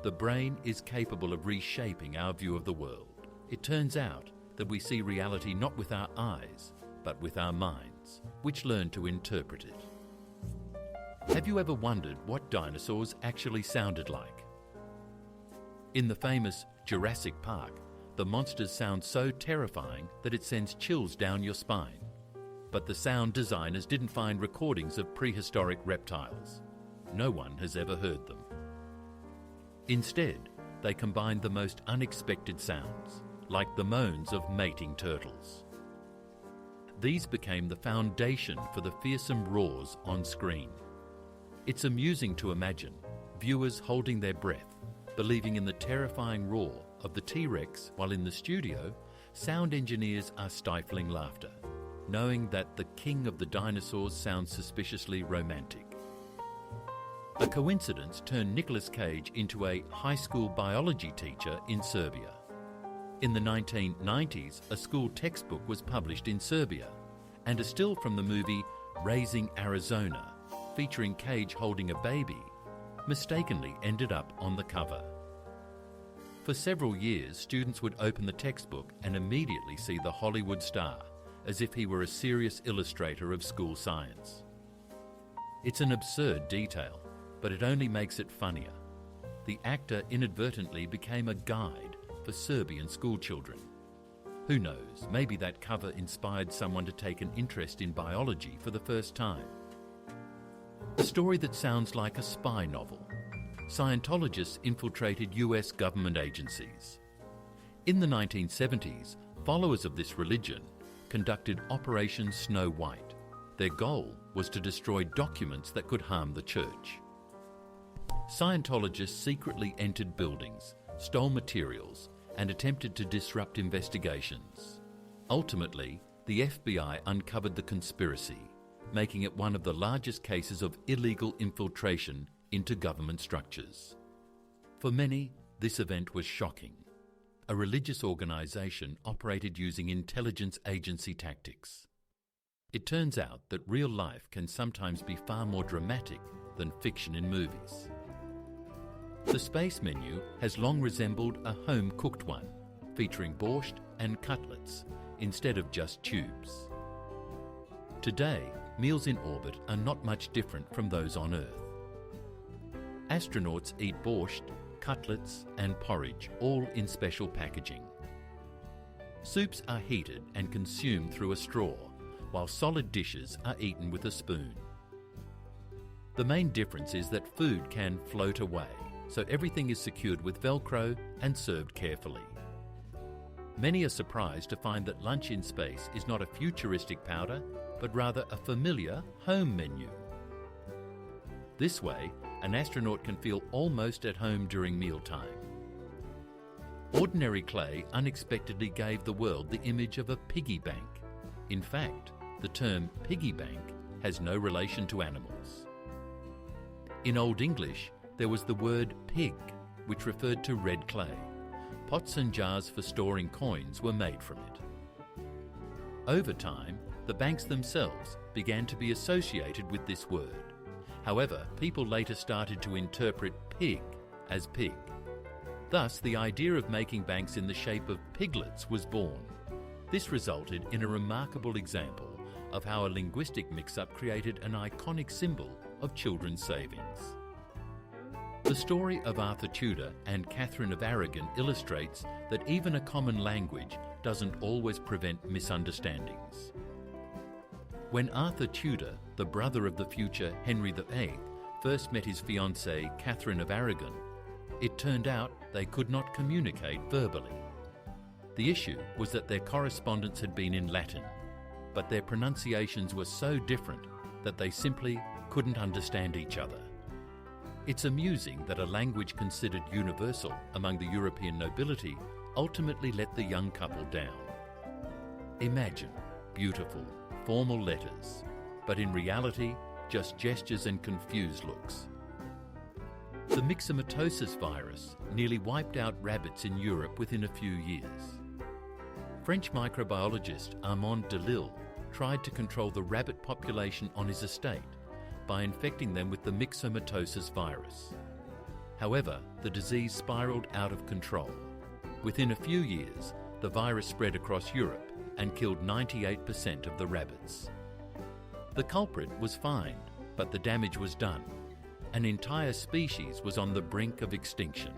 The brain is capable of reshaping our view of the world. It turns out that we see reality not with our eyes, but with our minds, which learn to interpret it. Have you ever wondered what dinosaurs actually sounded like? In the famous Jurassic Park, the monsters sound so terrifying that it sends chills down your spine. But the sound designers didn't find recordings of prehistoric reptiles. No one has ever heard them. Instead, they combined the most unexpected sounds, like the moans of mating turtles. These became the foundation for the fearsome roars on screen. It's amusing to imagine viewers holding their breath, believing in the terrifying roar of the T-Rex, while in the studio, sound engineers are stifling laughter, knowing that the king of the dinosaurs sounds suspiciously romantic. A coincidence turned Nicolas Cage into a high school biology teacher in Serbia. In the 1990s, a school textbook was published in Serbia, and a still from the movie Raising Arizona, featuring Cage holding a baby, mistakenly ended up on the cover. For several years, students would open the textbook and immediately see the Hollywood star, as if he were a serious illustrator of school science. It's an absurd detail, but it only makes it funnier. The actor inadvertently became a guide for Serbian schoolchildren. Who knows, maybe that cover inspired someone to take an interest in biology for the first time. A story that sounds like a spy novel. Scientologists infiltrated US government agencies. In the 1970s, followers of this religion conducted Operation Snow White. Their goal was to destroy documents that could harm the church. Scientologists secretly entered buildings, stole materials, and attempted to disrupt investigations. Ultimately, the FBI uncovered the conspiracy, making it one of the largest cases of illegal infiltration into government structures. For many, this event was shocking. A religious organization operated using intelligence agency tactics. It turns out that real life can sometimes be far more dramatic than fiction in movies. The space menu has long resembled a home-cooked one, featuring borscht and cutlets instead of just tubes. Today, meals in orbit are not much different from those on Earth. Astronauts eat borscht, cutlets and porridge, all in special packaging. Soups are heated and consumed through a straw, while solid dishes are eaten with a spoon. The main difference is that food can float away, so everything is secured with Velcro and served carefully. Many are surprised to find that lunch in space is not a futuristic powder, but rather a familiar home menu. This way, an astronaut can feel almost at home during mealtime. Ordinary clay unexpectedly gave the world the image of a piggy bank. In fact, the term piggy bank has no relation to animals. In Old English, there was the word pig, which referred to red clay. Pots and jars for storing coins were made from it. Over time, the banks themselves began to be associated with this word. However, people later started to interpret pig as pig. Thus, the idea of making banks in the shape of piglets was born. This resulted in a remarkable example of how a linguistic mix-up created an iconic symbol of children's savings. The story of Arthur Tudor and Catherine of Aragon illustrates that even a common language doesn't always prevent misunderstandings. When Arthur Tudor, the brother of the future Henry VIII, first met his fiancée Catherine of Aragon, it turned out they could not communicate verbally. The issue was that their correspondence had been in Latin, but their pronunciations were so different that they simply couldn't understand each other. It's amusing that a language considered universal among the European nobility ultimately let the young couple down. Imagine beautiful, formal letters, but in reality, just gestures and confused looks. The myxomatosis virus nearly wiped out rabbits in Europe within a few years. French microbiologist Armand Delille tried to control the rabbit population on his estate by infecting them with the myxomatosis virus. However, the disease spiraled out of control. Within a few years, the virus spread across Europe and killed 98% of the rabbits. The culprit was fined, but the damage was done. An entire species was on the brink of extinction.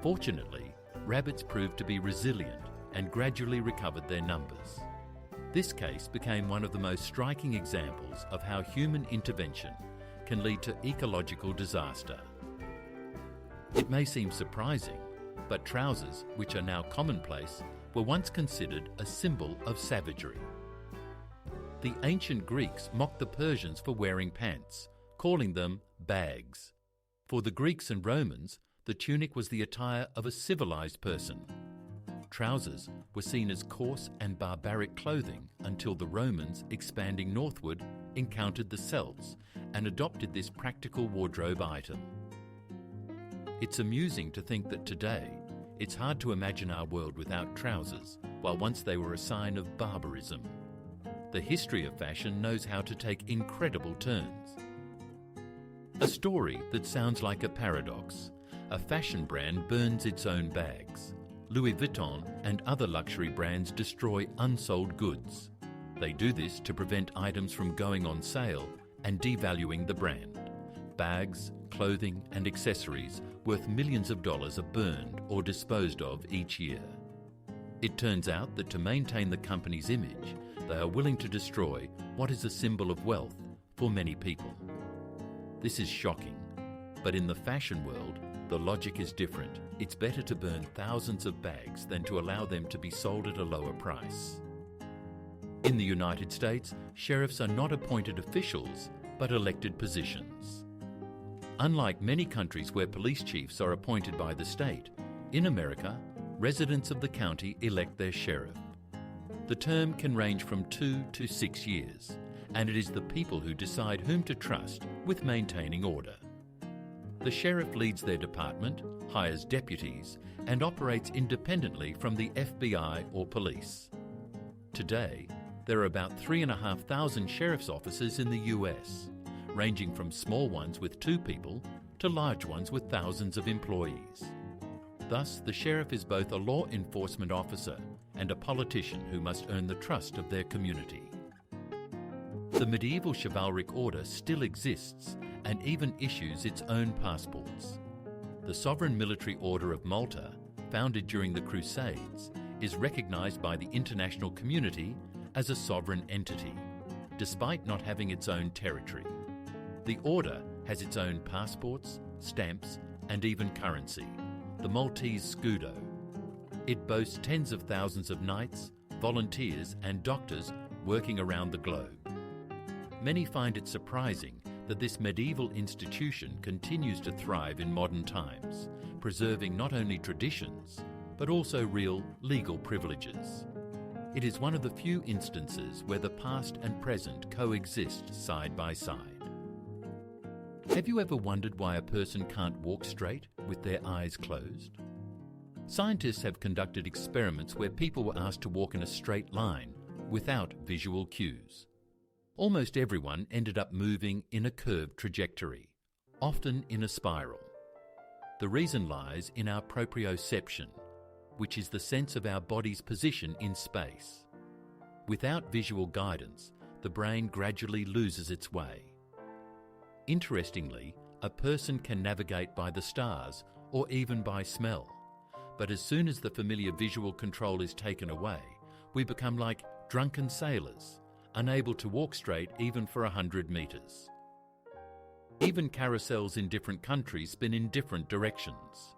Fortunately, rabbits proved to be resilient and gradually recovered their numbers. This case became one of the most striking examples of how human intervention can lead to ecological disaster. It may seem surprising, but trousers, which are now commonplace, were once considered a symbol of savagery. The ancient Greeks mocked the Persians for wearing pants, calling them bags. For the Greeks and Romans, the tunic was the attire of a civilized person. Trousers were seen as coarse and barbaric clothing until the Romans, expanding northward, encountered the Celts and adopted this practical wardrobe item. It's amusing to think that today, it's hard to imagine our world without trousers, while once they were a sign of barbarism. The history of fashion knows how to take incredible turns. A story that sounds like a paradox. A fashion brand burns its own bags. Louis Vuitton and other luxury brands destroy unsold goods. They do this to prevent items from going on sale and devaluing the brand. Bags, clothing and accessories worth millions of dollars are burned or disposed of each year. It turns out that to maintain the company's image, they are willing to destroy what is a symbol of wealth for many people. This is shocking, but in the fashion world, the logic is different. It's better to burn thousands of bags than to allow them to be sold at a lower price. In the United States, sheriffs are not appointed officials, but elected positions. Unlike many countries where police chiefs are appointed by the state, in America, residents of the county elect their sheriff. The term can range from 2 to 6 years, and it is the people who decide whom to trust with maintaining order. The sheriff leads their department, hires deputies, and operates independently from the FBI or police. Today, there are about 3,500 sheriff's offices in the US, ranging from small ones with 2 people to large ones with thousands of employees. Thus, the sheriff is both a law enforcement officer and a politician who must earn the trust of their community. The medieval chivalric order still exists and even issues its own passports. The Sovereign Military Order of Malta, founded during the Crusades, is recognised by the international community as a sovereign entity, despite not having its own territory. The order has its own passports, stamps, and even currency, the Maltese scudo. It boasts tens of thousands of knights, volunteers, and doctors working around the globe. Many find it surprising that this medieval institution continues to thrive in modern times, preserving not only traditions, but also real legal privileges. It is one of the few instances where the past and present coexist side by side. Have you ever wondered why a person can't walk straight with their eyes closed? Scientists have conducted experiments where people were asked to walk in a straight line without visual cues. Almost everyone ended up moving in a curved trajectory, often in a spiral. The reason lies in our proprioception, which is the sense of our body's position in space. Without visual guidance, the brain gradually loses its way. Interestingly, a person can navigate by the stars or even by smell, but as soon as the familiar visual control is taken away, we become like drunken sailors, unable to walk straight even for 100 metres. Even carousels in different countries spin in different directions.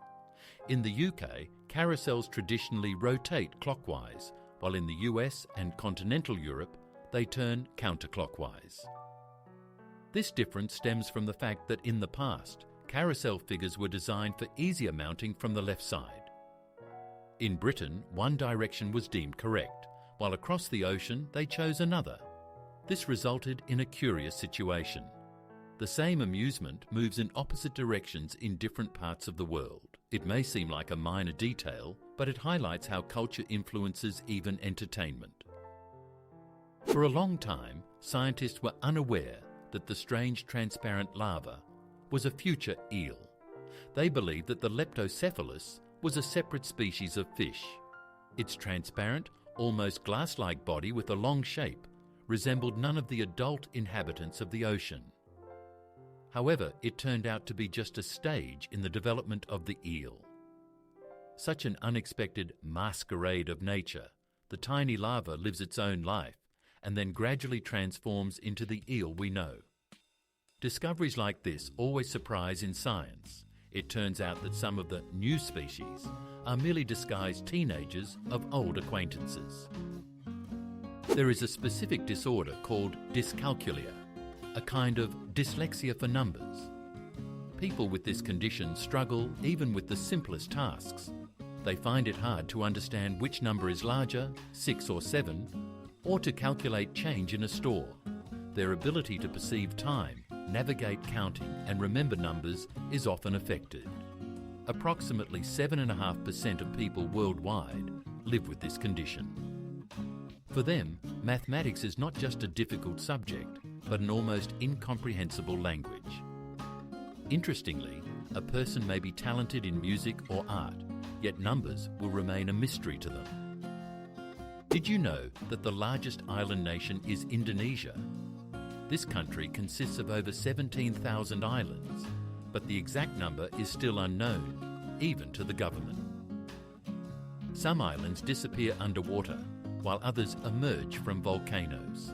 In the UK, carousels traditionally rotate clockwise, while in the US and continental Europe, they turn counterclockwise. This difference stems from the fact that in the past, carousel figures were designed for easier mounting from the left side. In Britain, one direction was deemed correct, while across the ocean they chose another. This resulted in a curious situation. The same amusement moves in opposite directions in different parts of the world. It may seem like a minor detail, but it highlights how culture influences even entertainment. For a long time, scientists were unaware that the strange transparent lava was a future eel. They believed that the Leptocephalus was a separate species of fish. Its transparent, almost glass-like body with a long shape resembled none of the adult inhabitants of the ocean. However, it turned out to be just a stage in the development of the eel. Such an unexpected masquerade of nature, the tiny larva lives its own life and then gradually transforms into the eel we know. Discoveries like this always surprise in science. It turns out that some of the new species are merely disguised teenagers of old acquaintances. There is a specific disorder called dyscalculia, a kind of dyslexia for numbers. People with this condition struggle even with the simplest tasks. They find it hard to understand which number is larger, 6 or 7, or to calculate change in a store. Their ability to perceive time, navigate counting, and remember numbers is often affected. Approximately 7.5% of people worldwide live with this condition. For them, mathematics is not just a difficult subject, but an almost incomprehensible language. Interestingly, a person may be talented in music or art, yet numbers will remain a mystery to them. Did you know that the largest island nation is Indonesia? This country consists of over 17,000 islands, but the exact number is still unknown, even to the government. Some islands disappear underwater, while others emerge from volcanoes.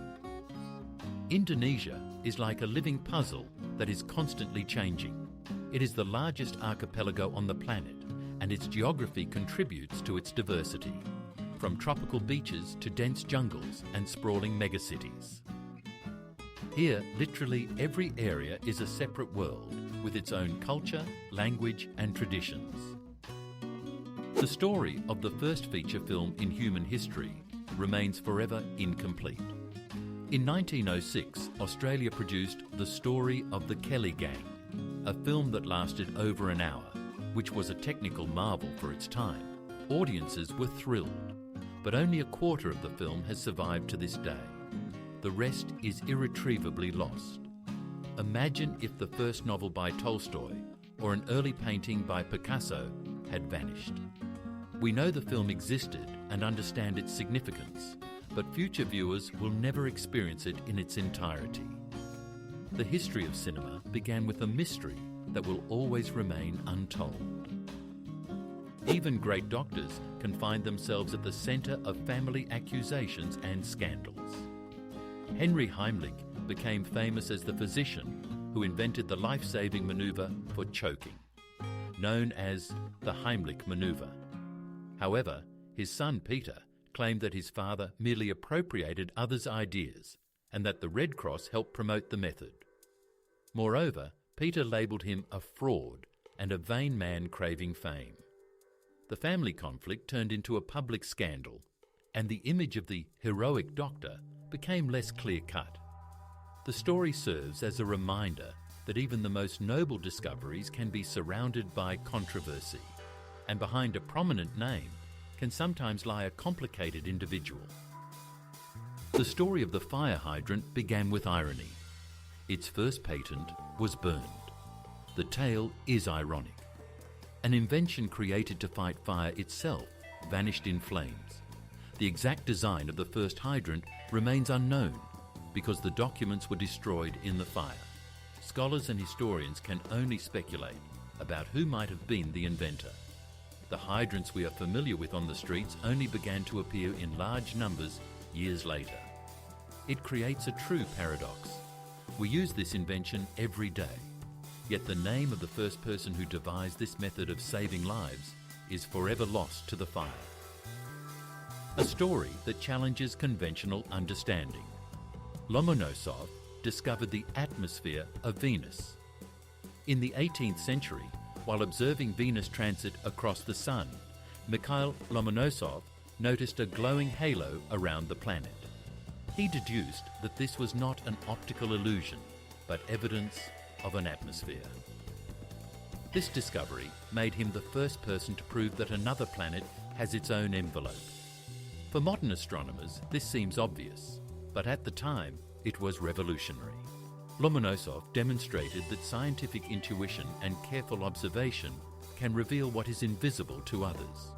Indonesia is like a living puzzle that is constantly changing. It is the largest archipelago on the planet, and its geography contributes to its diversity, from tropical beaches to dense jungles and sprawling megacities. Here, literally every area is a separate world, with its own culture, language, and traditions. The story of the first feature film in human history remains forever incomplete. In 1906, Australia produced The Story of the Kelly Gang, a film that lasted over an hour, which was a technical marvel for its time. Audiences were thrilled, but only a quarter of the film has survived to this day. The rest is irretrievably lost. Imagine if the first novel by Tolstoy or an early painting by Picasso had vanished. We know the film existed and understand its significance, but future viewers will never experience it in its entirety. The history of cinema began with a mystery that will always remain untold. Even great doctors can find themselves at the centre of family accusations and scandals. Henry Heimlich became famous as the physician who invented the life-saving manoeuvre for choking, known as the Heimlich manoeuvre. However, his son Peter claimed that his father merely appropriated others' ideas and that the Red Cross helped promote the method. Moreover, Peter labelled him a fraud and a vain man craving fame. The family conflict turned into a public scandal, and the image of the heroic doctor became less clear-cut. The story serves as a reminder that even the most noble discoveries can be surrounded by controversy, and behind a prominent name can sometimes lie a complicated individual. The story of the fire hydrant began with irony. Its first patent was burned. The tale is ironic. An invention created to fight fire itself vanished in flames. The exact design of the first hydrant remains unknown because the documents were destroyed in the fire. Scholars and historians can only speculate about who might have been the inventor. The hydrants we are familiar with on the streets only began to appear in large numbers years later. It creates a true paradox. We use this invention every day, yet the name of the first person who devised this method of saving lives is forever lost to the fire. A story that challenges conventional understanding. Lomonosov discovered the atmosphere of Venus. In the 18th century, while observing Venus transit across the Sun, Mikhail Lomonosov noticed a glowing halo around the planet. He deduced that this was not an optical illusion, but evidence of an atmosphere. This discovery made him the first person to prove that another planet has its own envelope. For modern astronomers, this seems obvious, but at the time, it was revolutionary. Lomonosov demonstrated that scientific intuition and careful observation can reveal what is invisible to others.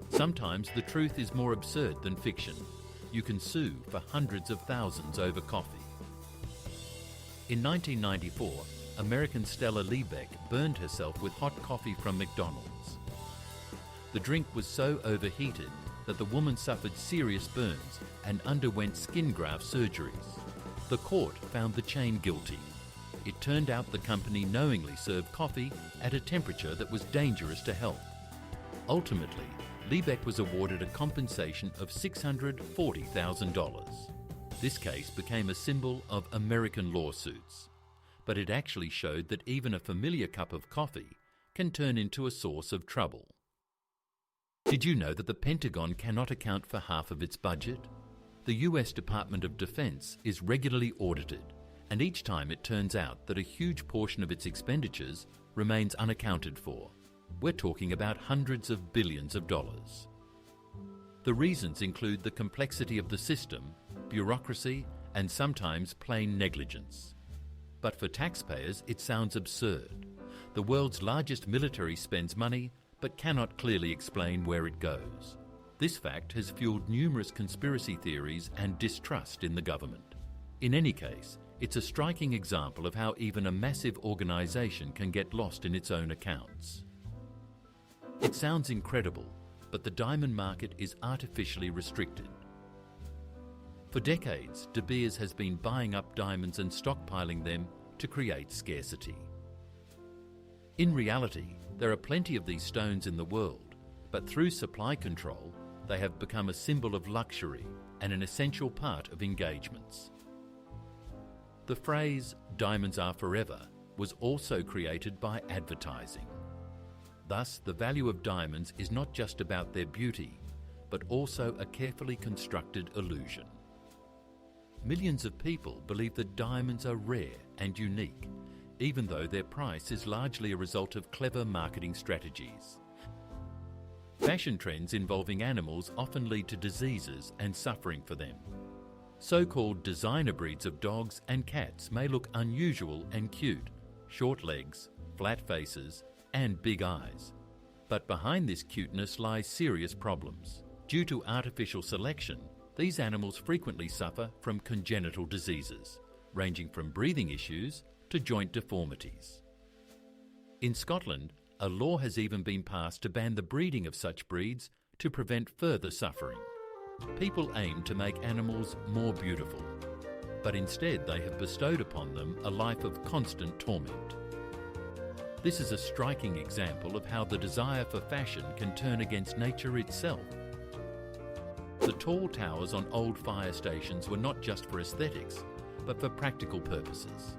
Sometimes the truth is more absurd than fiction. You can sue for hundreds of thousands over coffee. In 1994, American Stella Liebeck burned herself with hot coffee from McDonald's. The drink was so overheated that the woman suffered serious burns and underwent skin graft surgeries. The court found the chain guilty. It turned out the company knowingly served coffee at a temperature that was dangerous to health. Ultimately, Liebeck was awarded a compensation of $640,000. This case became a symbol of American lawsuits, but it actually showed that even a familiar cup of coffee can turn into a source of trouble. Did you know that the Pentagon cannot account for half of its budget? The US Department of Defense is regularly audited, and each time it turns out that a huge portion of its expenditures remains unaccounted for. We're talking about hundreds of billions of dollars. The reasons include the complexity of the system, bureaucracy, and sometimes plain negligence. But for taxpayers, it sounds absurd. The world's largest military spends money but cannot clearly explain where it goes. This fact has fueled numerous conspiracy theories and distrust in the government. In any case, it's a striking example of how even a massive organisation can get lost in its own accounts. It sounds incredible, but the diamond market is artificially restricted. For decades, De Beers has been buying up diamonds and stockpiling them to create scarcity. In reality, there are plenty of these stones in the world, but through supply control, they have become a symbol of luxury and an essential part of engagements. The phrase, "diamonds are forever," was also created by advertising. Thus, the value of diamonds is not just about their beauty, but also a carefully constructed illusion. Millions of people believe that diamonds are rare and unique, even though their price is largely a result of clever marketing strategies. Fashion trends involving animals often lead to diseases and suffering for them. So-called designer breeds of dogs and cats may look unusual and cute, short legs, flat faces, and big eyes. But behind this cuteness lies serious problems. Due to artificial selection, these animals frequently suffer from congenital diseases, ranging from breathing issues to joint deformities. In Scotland, a law has even been passed to ban the breeding of such breeds to prevent further suffering. People aim to make animals more beautiful, but instead they have bestowed upon them a life of constant torment. This is a striking example of how the desire for fashion can turn against nature itself. The tall towers on old fire stations were not just for aesthetics, but for practical purposes.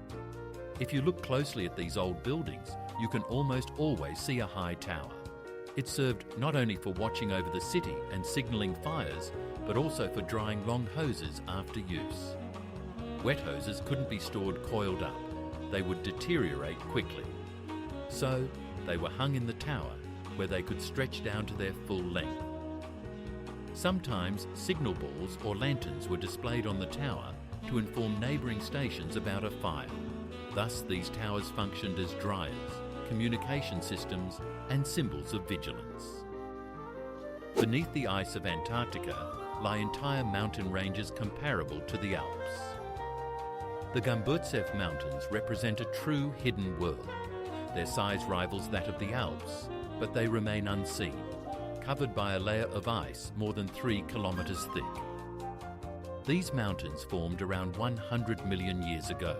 If you look closely at these old buildings, you can almost always see a high tower. It served not only for watching over the city and signalling fires, but also for drying long hoses after use. Wet hoses couldn't be stored coiled up. They would deteriorate quickly. So, they were hung in the tower, where they could stretch down to their full length. Sometimes signal balls or lanterns were displayed on the tower to inform neighbouring stations about a fire. Thus, these towers functioned as dryers, communication systems, and symbols of vigilance. Beneath the ice of Antarctica lie entire mountain ranges comparable to the Alps. The Gambutsev Mountains represent a true hidden world. Their size rivals that of the Alps, but they remain unseen, covered by a layer of ice more than 3 kilometres thick. These mountains formed around 100 million years ago,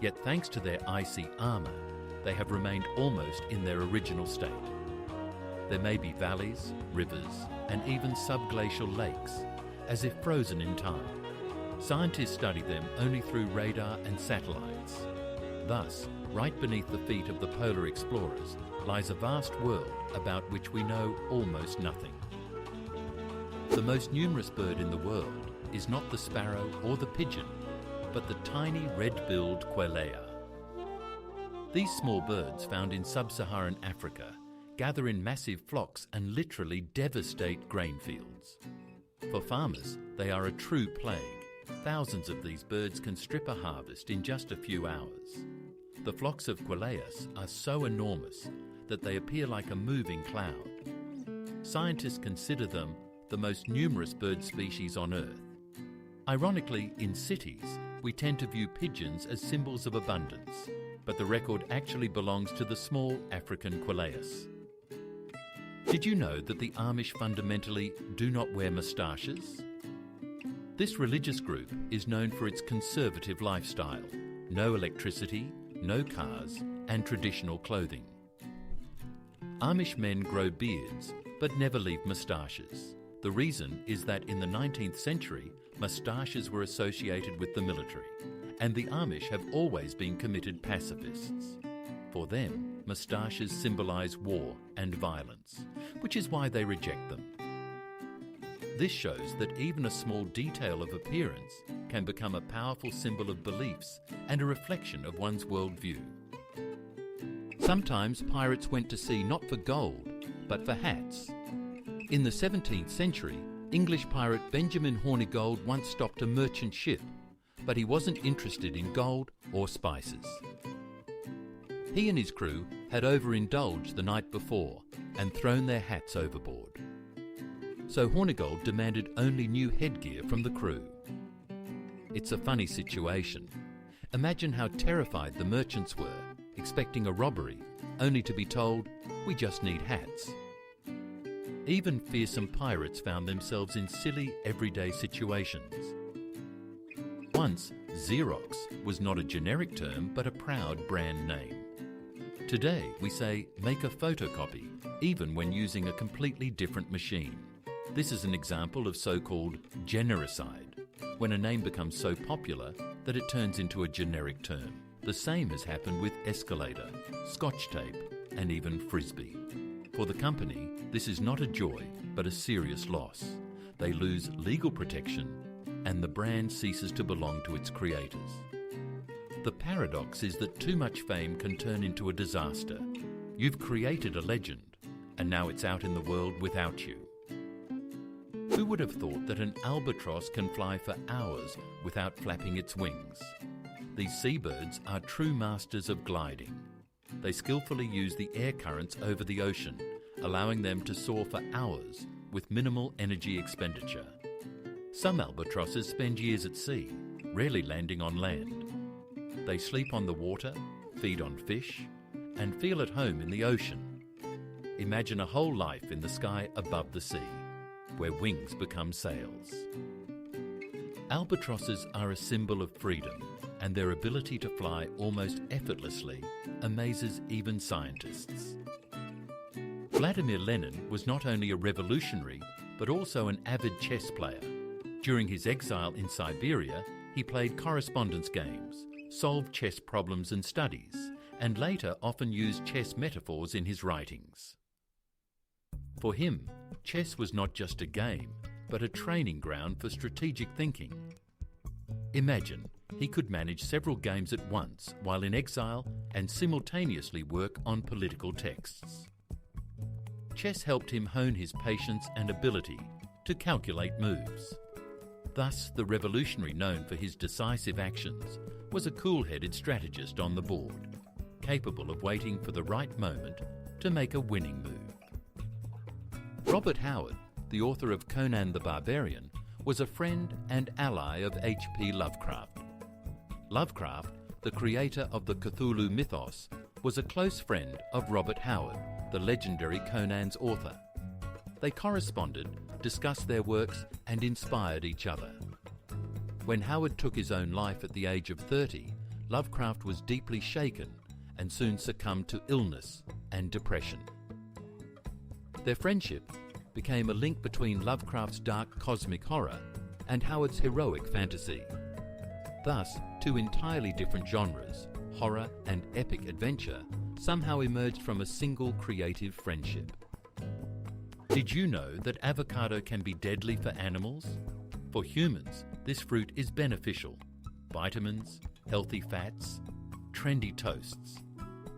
yet thanks to their icy armour, they have remained almost in their original state. There may be valleys, rivers, and even subglacial lakes, as if frozen in time. Scientists study them only through radar and satellites. Thus, right beneath the feet of the polar explorers lies a vast world about which we know almost nothing. The most numerous bird in the world is not the sparrow or the pigeon, but the tiny red-billed quelea. These small birds, found in sub-Saharan Africa, gather in massive flocks and literally devastate grain fields. For farmers, they are a true plague. Thousands of these birds can strip a harvest in just a few hours. The flocks of Queleas are so enormous that they appear like a moving cloud. Scientists consider them the most numerous bird species on Earth. Ironically, in cities, we tend to view pigeons as symbols of abundance, but the record actually belongs to the small African Queleas. Did you know that the Amish fundamentally do not wear moustaches? This religious group is known for its conservative lifestyle, no electricity, no cars, and traditional clothing. Amish men grow beards, but never leave moustaches. The reason is that in the 19th century, moustaches were associated with the military, and the Amish have always been committed pacifists. For them, moustaches symbolise war and violence, which is why they reject them. This shows that even a small detail of appearance can become a powerful symbol of beliefs and a reflection of one's worldview. Sometimes pirates went to sea not for gold, but for hats. In the 17th century, English pirate Benjamin Hornigold once stopped a merchant ship, but he wasn't interested in gold or spices. He and his crew had overindulged the night before and thrown their hats overboard. So Hornigold demanded only new headgear from the crew. It's a funny situation. Imagine how terrified the merchants were, expecting a robbery, only to be told, "We just need hats." Even fearsome pirates found themselves in silly, everyday situations. Once, Xerox was not a generic term, but a proud brand name. Today, we say, make a photocopy, even when using a completely different machine. This is an example of so-called genericide, when a name becomes so popular that it turns into a generic term. The same has happened with escalator, Scotch tape, and even Frisbee. For the company, this is not a joy, but a serious loss. They lose legal protection, and the brand ceases to belong to its creators. The paradox is that too much fame can turn into a disaster. You've created a legend, and now it's out in the world without you. Who would have thought that an albatross can fly for hours without flapping its wings? These seabirds are true masters of gliding. They skillfully use the air currents over the ocean, allowing them to soar for hours with minimal energy expenditure. Some albatrosses spend years at sea, rarely landing on land. They sleep on the water, feed on fish, and feel at home in the ocean. Imagine a whole life in the sky above the sea, where wings become sails. Albatrosses are a symbol of freedom, and their ability to fly almost effortlessly amazes even scientists. Vladimir Lenin was not only a revolutionary, but also an avid chess player. During his exile in Siberia, he played correspondence games, solved chess problems and studies, and later often used chess metaphors in his writings. For him, chess was not just a game, but a training ground for strategic thinking. Imagine, he could manage several games at once while in exile and simultaneously work on political texts. Chess helped him hone his patience and ability to calculate moves. Thus, the revolutionary known for his decisive actions was a cool-headed strategist on the board, capable of waiting for the right moment to make a winning move. Robert Howard, the author of Conan the Barbarian, was a friend and ally of H.P. Lovecraft. Lovecraft, the creator of the Cthulhu mythos, was a close friend of Robert Howard, the legendary Conan's author. They corresponded, discussed their works, and inspired each other. When Howard took his own life at the age of 30, Lovecraft was deeply shaken and soon succumbed to illness and depression. Their friendship became a link between Lovecraft's dark cosmic horror and Howard's heroic fantasy. Thus, two entirely different genres, horror and epic adventure somehow emerged from a single creative friendship. Did you know that avocado can be deadly for animals? For humans, this fruit is beneficial. Vitamins, healthy fats, trendy toasts.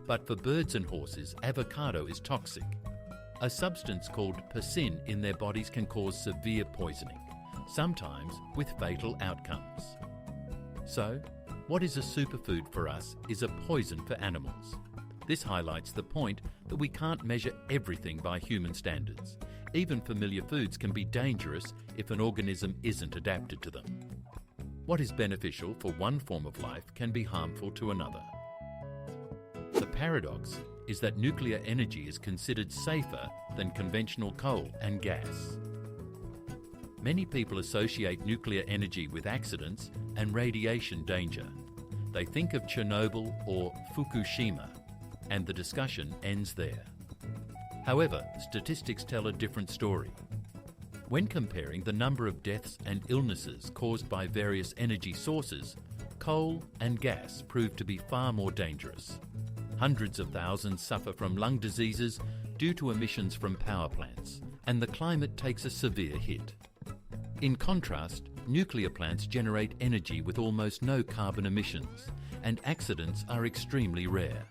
But for birds and horses, avocado is toxic. A substance called persin in their bodies can cause severe poisoning, sometimes with fatal outcomes. So, what is a superfood for us is a poison for animals. This highlights the point that we can't measure everything by human standards. Even familiar foods can be dangerous if an organism isn't adapted to them. What is beneficial for one form of life can be harmful to another. The paradox is that nuclear energy is considered safer than conventional coal and gas. Many people associate nuclear energy with accidents and radiation danger. They think of Chernobyl or Fukushima, and the discussion ends there. However, statistics tell a different story. When comparing the number of deaths and illnesses caused by various energy sources, coal and gas prove to be far more dangerous. Hundreds of thousands suffer from lung diseases due to emissions from power plants, and the climate takes a severe hit. In contrast, nuclear plants generate energy with almost no carbon emissions, and accidents are extremely rare.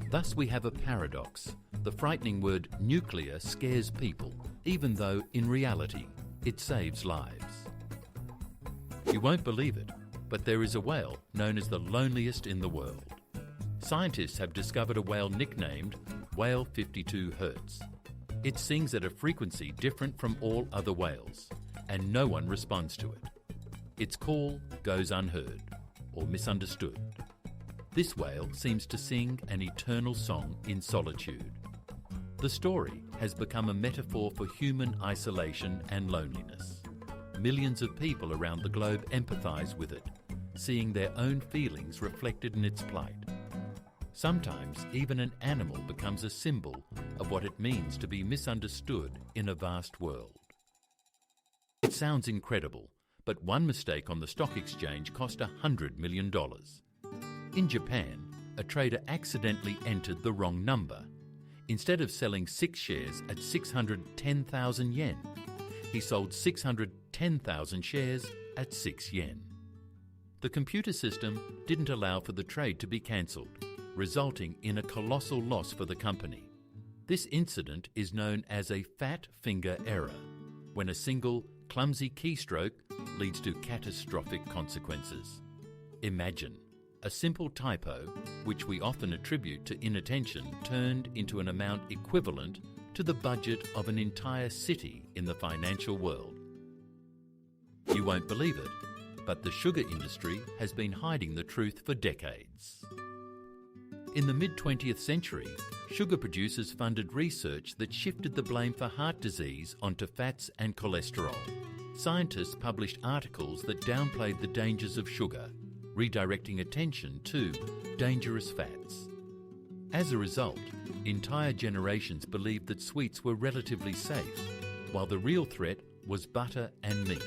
Thus we have a paradox. The frightening word nuclear scares people, even though in reality it saves lives. You won't believe it, but there is a whale known as the loneliest in the world. Scientists have discovered a whale nicknamed Whale 52 Hertz. It sings at a frequency different from all other whales, and no one responds to it. Its call goes unheard or misunderstood. This whale seems to sing an eternal song in solitude. The story has become a metaphor for human isolation and loneliness. Millions of people around the globe empathise with it, seeing their own feelings reflected in its plight. Sometimes even an animal becomes a symbol of what it means to be misunderstood in a vast world. It sounds incredible, but one mistake on the stock exchange cost $100 million. In Japan, a trader accidentally entered the wrong number. Instead of selling 6 shares at 610,000 yen, he sold 610,000 shares at 6 yen. The computer system didn't allow for the trade to be cancelled, resulting in a colossal loss for the company. This incident is known as a fat finger error, when a single, clumsy keystroke leads to catastrophic consequences. Imagine a simple typo, which we often attribute to inattention, turned into an amount equivalent to the budget of an entire city in the financial world. You won't believe it, but the sugar industry has been hiding the truth for decades. In the mid-20th century, sugar producers funded research that shifted the blame for heart disease onto fats and cholesterol. Scientists published articles that downplayed the dangers of sugar, redirecting attention to dangerous fats. As a result, entire generations believed that sweets were relatively safe, while the real threat was butter and meat.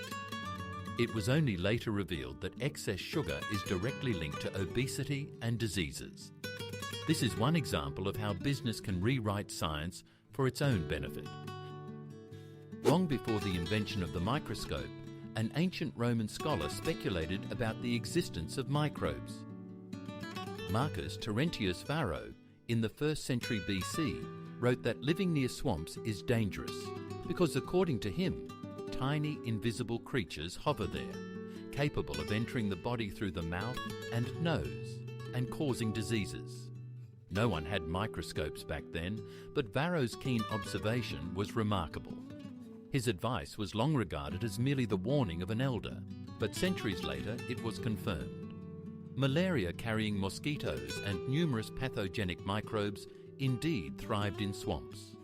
It was only later revealed that excess sugar is directly linked to obesity and diseases. This is one example of how business can rewrite science for its own benefit. Long before the invention of the microscope, an ancient Roman scholar speculated about the existence of microbes. Marcus Terentius Varro, in the 1st century BC, wrote that living near swamps is dangerous because, according to him, tiny invisible creatures hover there, capable of entering the body through the mouth and nose and causing diseases. No one had microscopes back then, but Varro's keen observation was remarkable. His advice was long regarded as merely the warning of an elder, but centuries later it was confirmed. Malaria-carrying mosquitoes and numerous pathogenic microbes indeed thrived in swamps.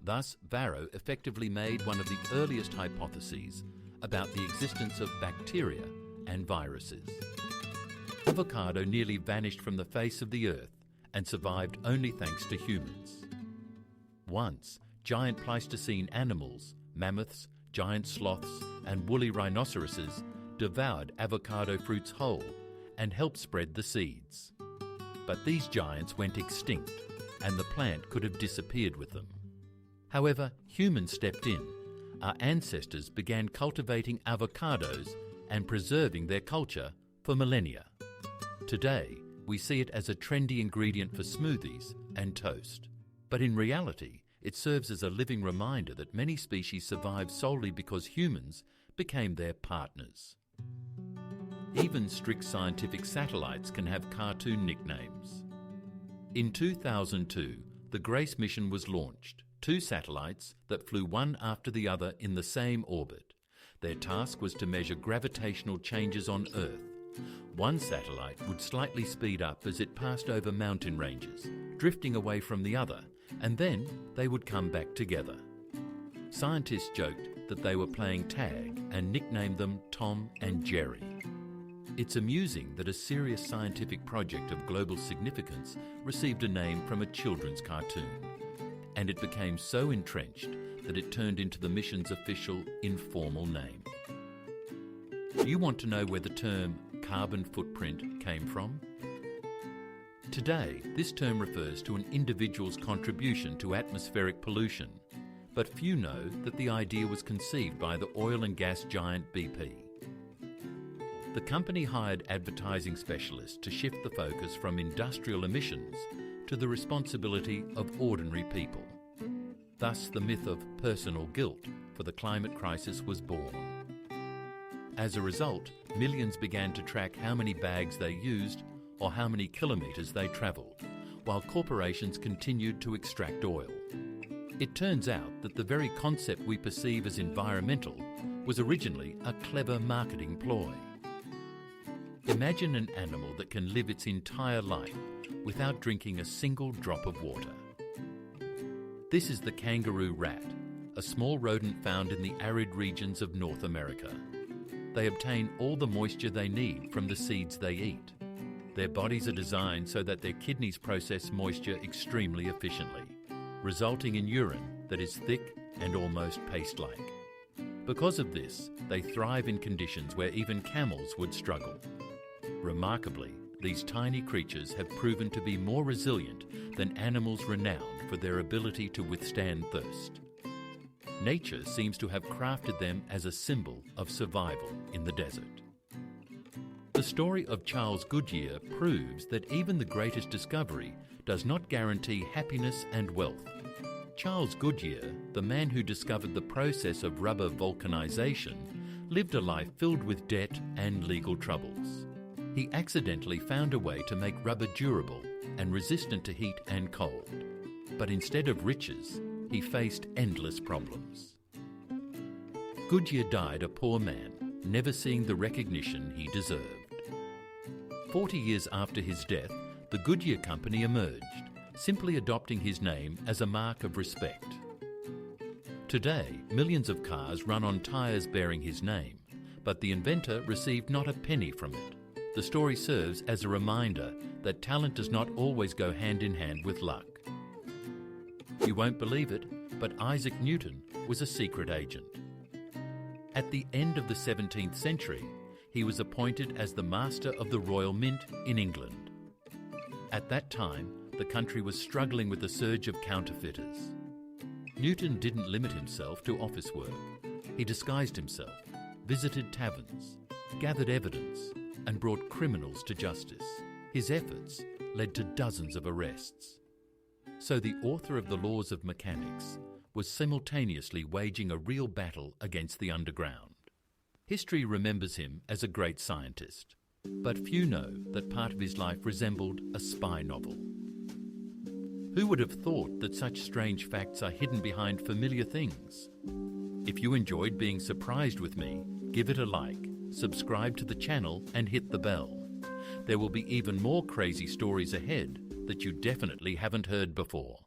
Thus, Varro effectively made one of the earliest hypotheses about the existence of bacteria and viruses. Avocado nearly vanished from the face of the earth and survived only thanks to humans. Once, giant Pleistocene animals, mammoths, giant sloths, and woolly rhinoceroses devoured avocado fruits whole and helped spread the seeds. But these giants went extinct, and the plant could have disappeared with them. However, humans stepped in. Our ancestors began cultivating avocados and preserving their culture for millennia. Today, we see it as a trendy ingredient for smoothies and toast. But in reality, it serves as a living reminder that many species survived solely because humans became their partners. Even strict scientific satellites can have cartoon nicknames. In 2002, the GRACE mission was launched, 2 satellites that flew one after the other in the same orbit. Their task was to measure gravitational changes on Earth. One satellite would slightly speed up as it passed over mountain ranges, drifting away from the other, and then they would come back together. Scientists joked that they were playing tag and nicknamed them Tom and Jerry. It's amusing that a serious scientific project of global significance received a name from a children's cartoon, and it became so entrenched that it turned into the mission's official informal name. Do you want to know where the term carbon footprint came from? Today, this term refers to an individual's contribution to atmospheric pollution, but few know that the idea was conceived by the oil and gas giant BP. The company hired advertising specialists to shift the focus from industrial emissions to the responsibility of ordinary people. Thus, the myth of personal guilt for the climate crisis was born. As a result, millions began to track how many bags they used or how many kilometres they travelled, while corporations continued to extract oil. It turns out that the very concept we perceive as environmental was originally a clever marketing ploy. Imagine an animal that can live its entire life without drinking a single drop of water. This is the kangaroo rat, a small rodent found in the arid regions of North America. They obtain all the moisture they need from the seeds they eat. Their bodies are designed so that their kidneys process moisture extremely efficiently, resulting in urine that is thick and almost paste-like. Because of this, they thrive in conditions where even camels would struggle. Remarkably, these tiny creatures have proven to be more resilient than animals renowned for their ability to withstand thirst. Nature seems to have crafted them as a symbol of survival in the desert. The story of Charles Goodyear proves that even the greatest discovery does not guarantee happiness and wealth. Charles Goodyear, the man who discovered the process of rubber vulcanization, lived a life filled with debt and legal troubles. He accidentally found a way to make rubber durable and resistant to heat and cold. But instead of riches, he faced endless problems. Goodyear died a poor man, never seeing the recognition he deserved. 40 years after his death, the Goodyear Company emerged, simply adopting his name as a mark of respect. Today, millions of cars run on tyres bearing his name, but the inventor received not a penny from it. The story serves as a reminder that talent does not always go hand in hand with luck. You won't believe it, but Isaac Newton was a secret agent. At the end of the 17th century, he was appointed as the Master of the Royal Mint in England. At that time, the country was struggling with a surge of counterfeiters. Newton didn't limit himself to office work. He disguised himself, visited taverns, gathered evidence, and brought criminals to justice. His efforts led to dozens of arrests. So the author of the Laws of Mechanics was simultaneously waging a real battle against the underground. History remembers him as a great scientist, but few know that part of his life resembled a spy novel. Who would have thought that such strange facts are hidden behind familiar things? If you enjoyed being surprised with me, give it a like, subscribe to the channel and hit the bell. There will be even more crazy stories ahead that you definitely haven't heard before.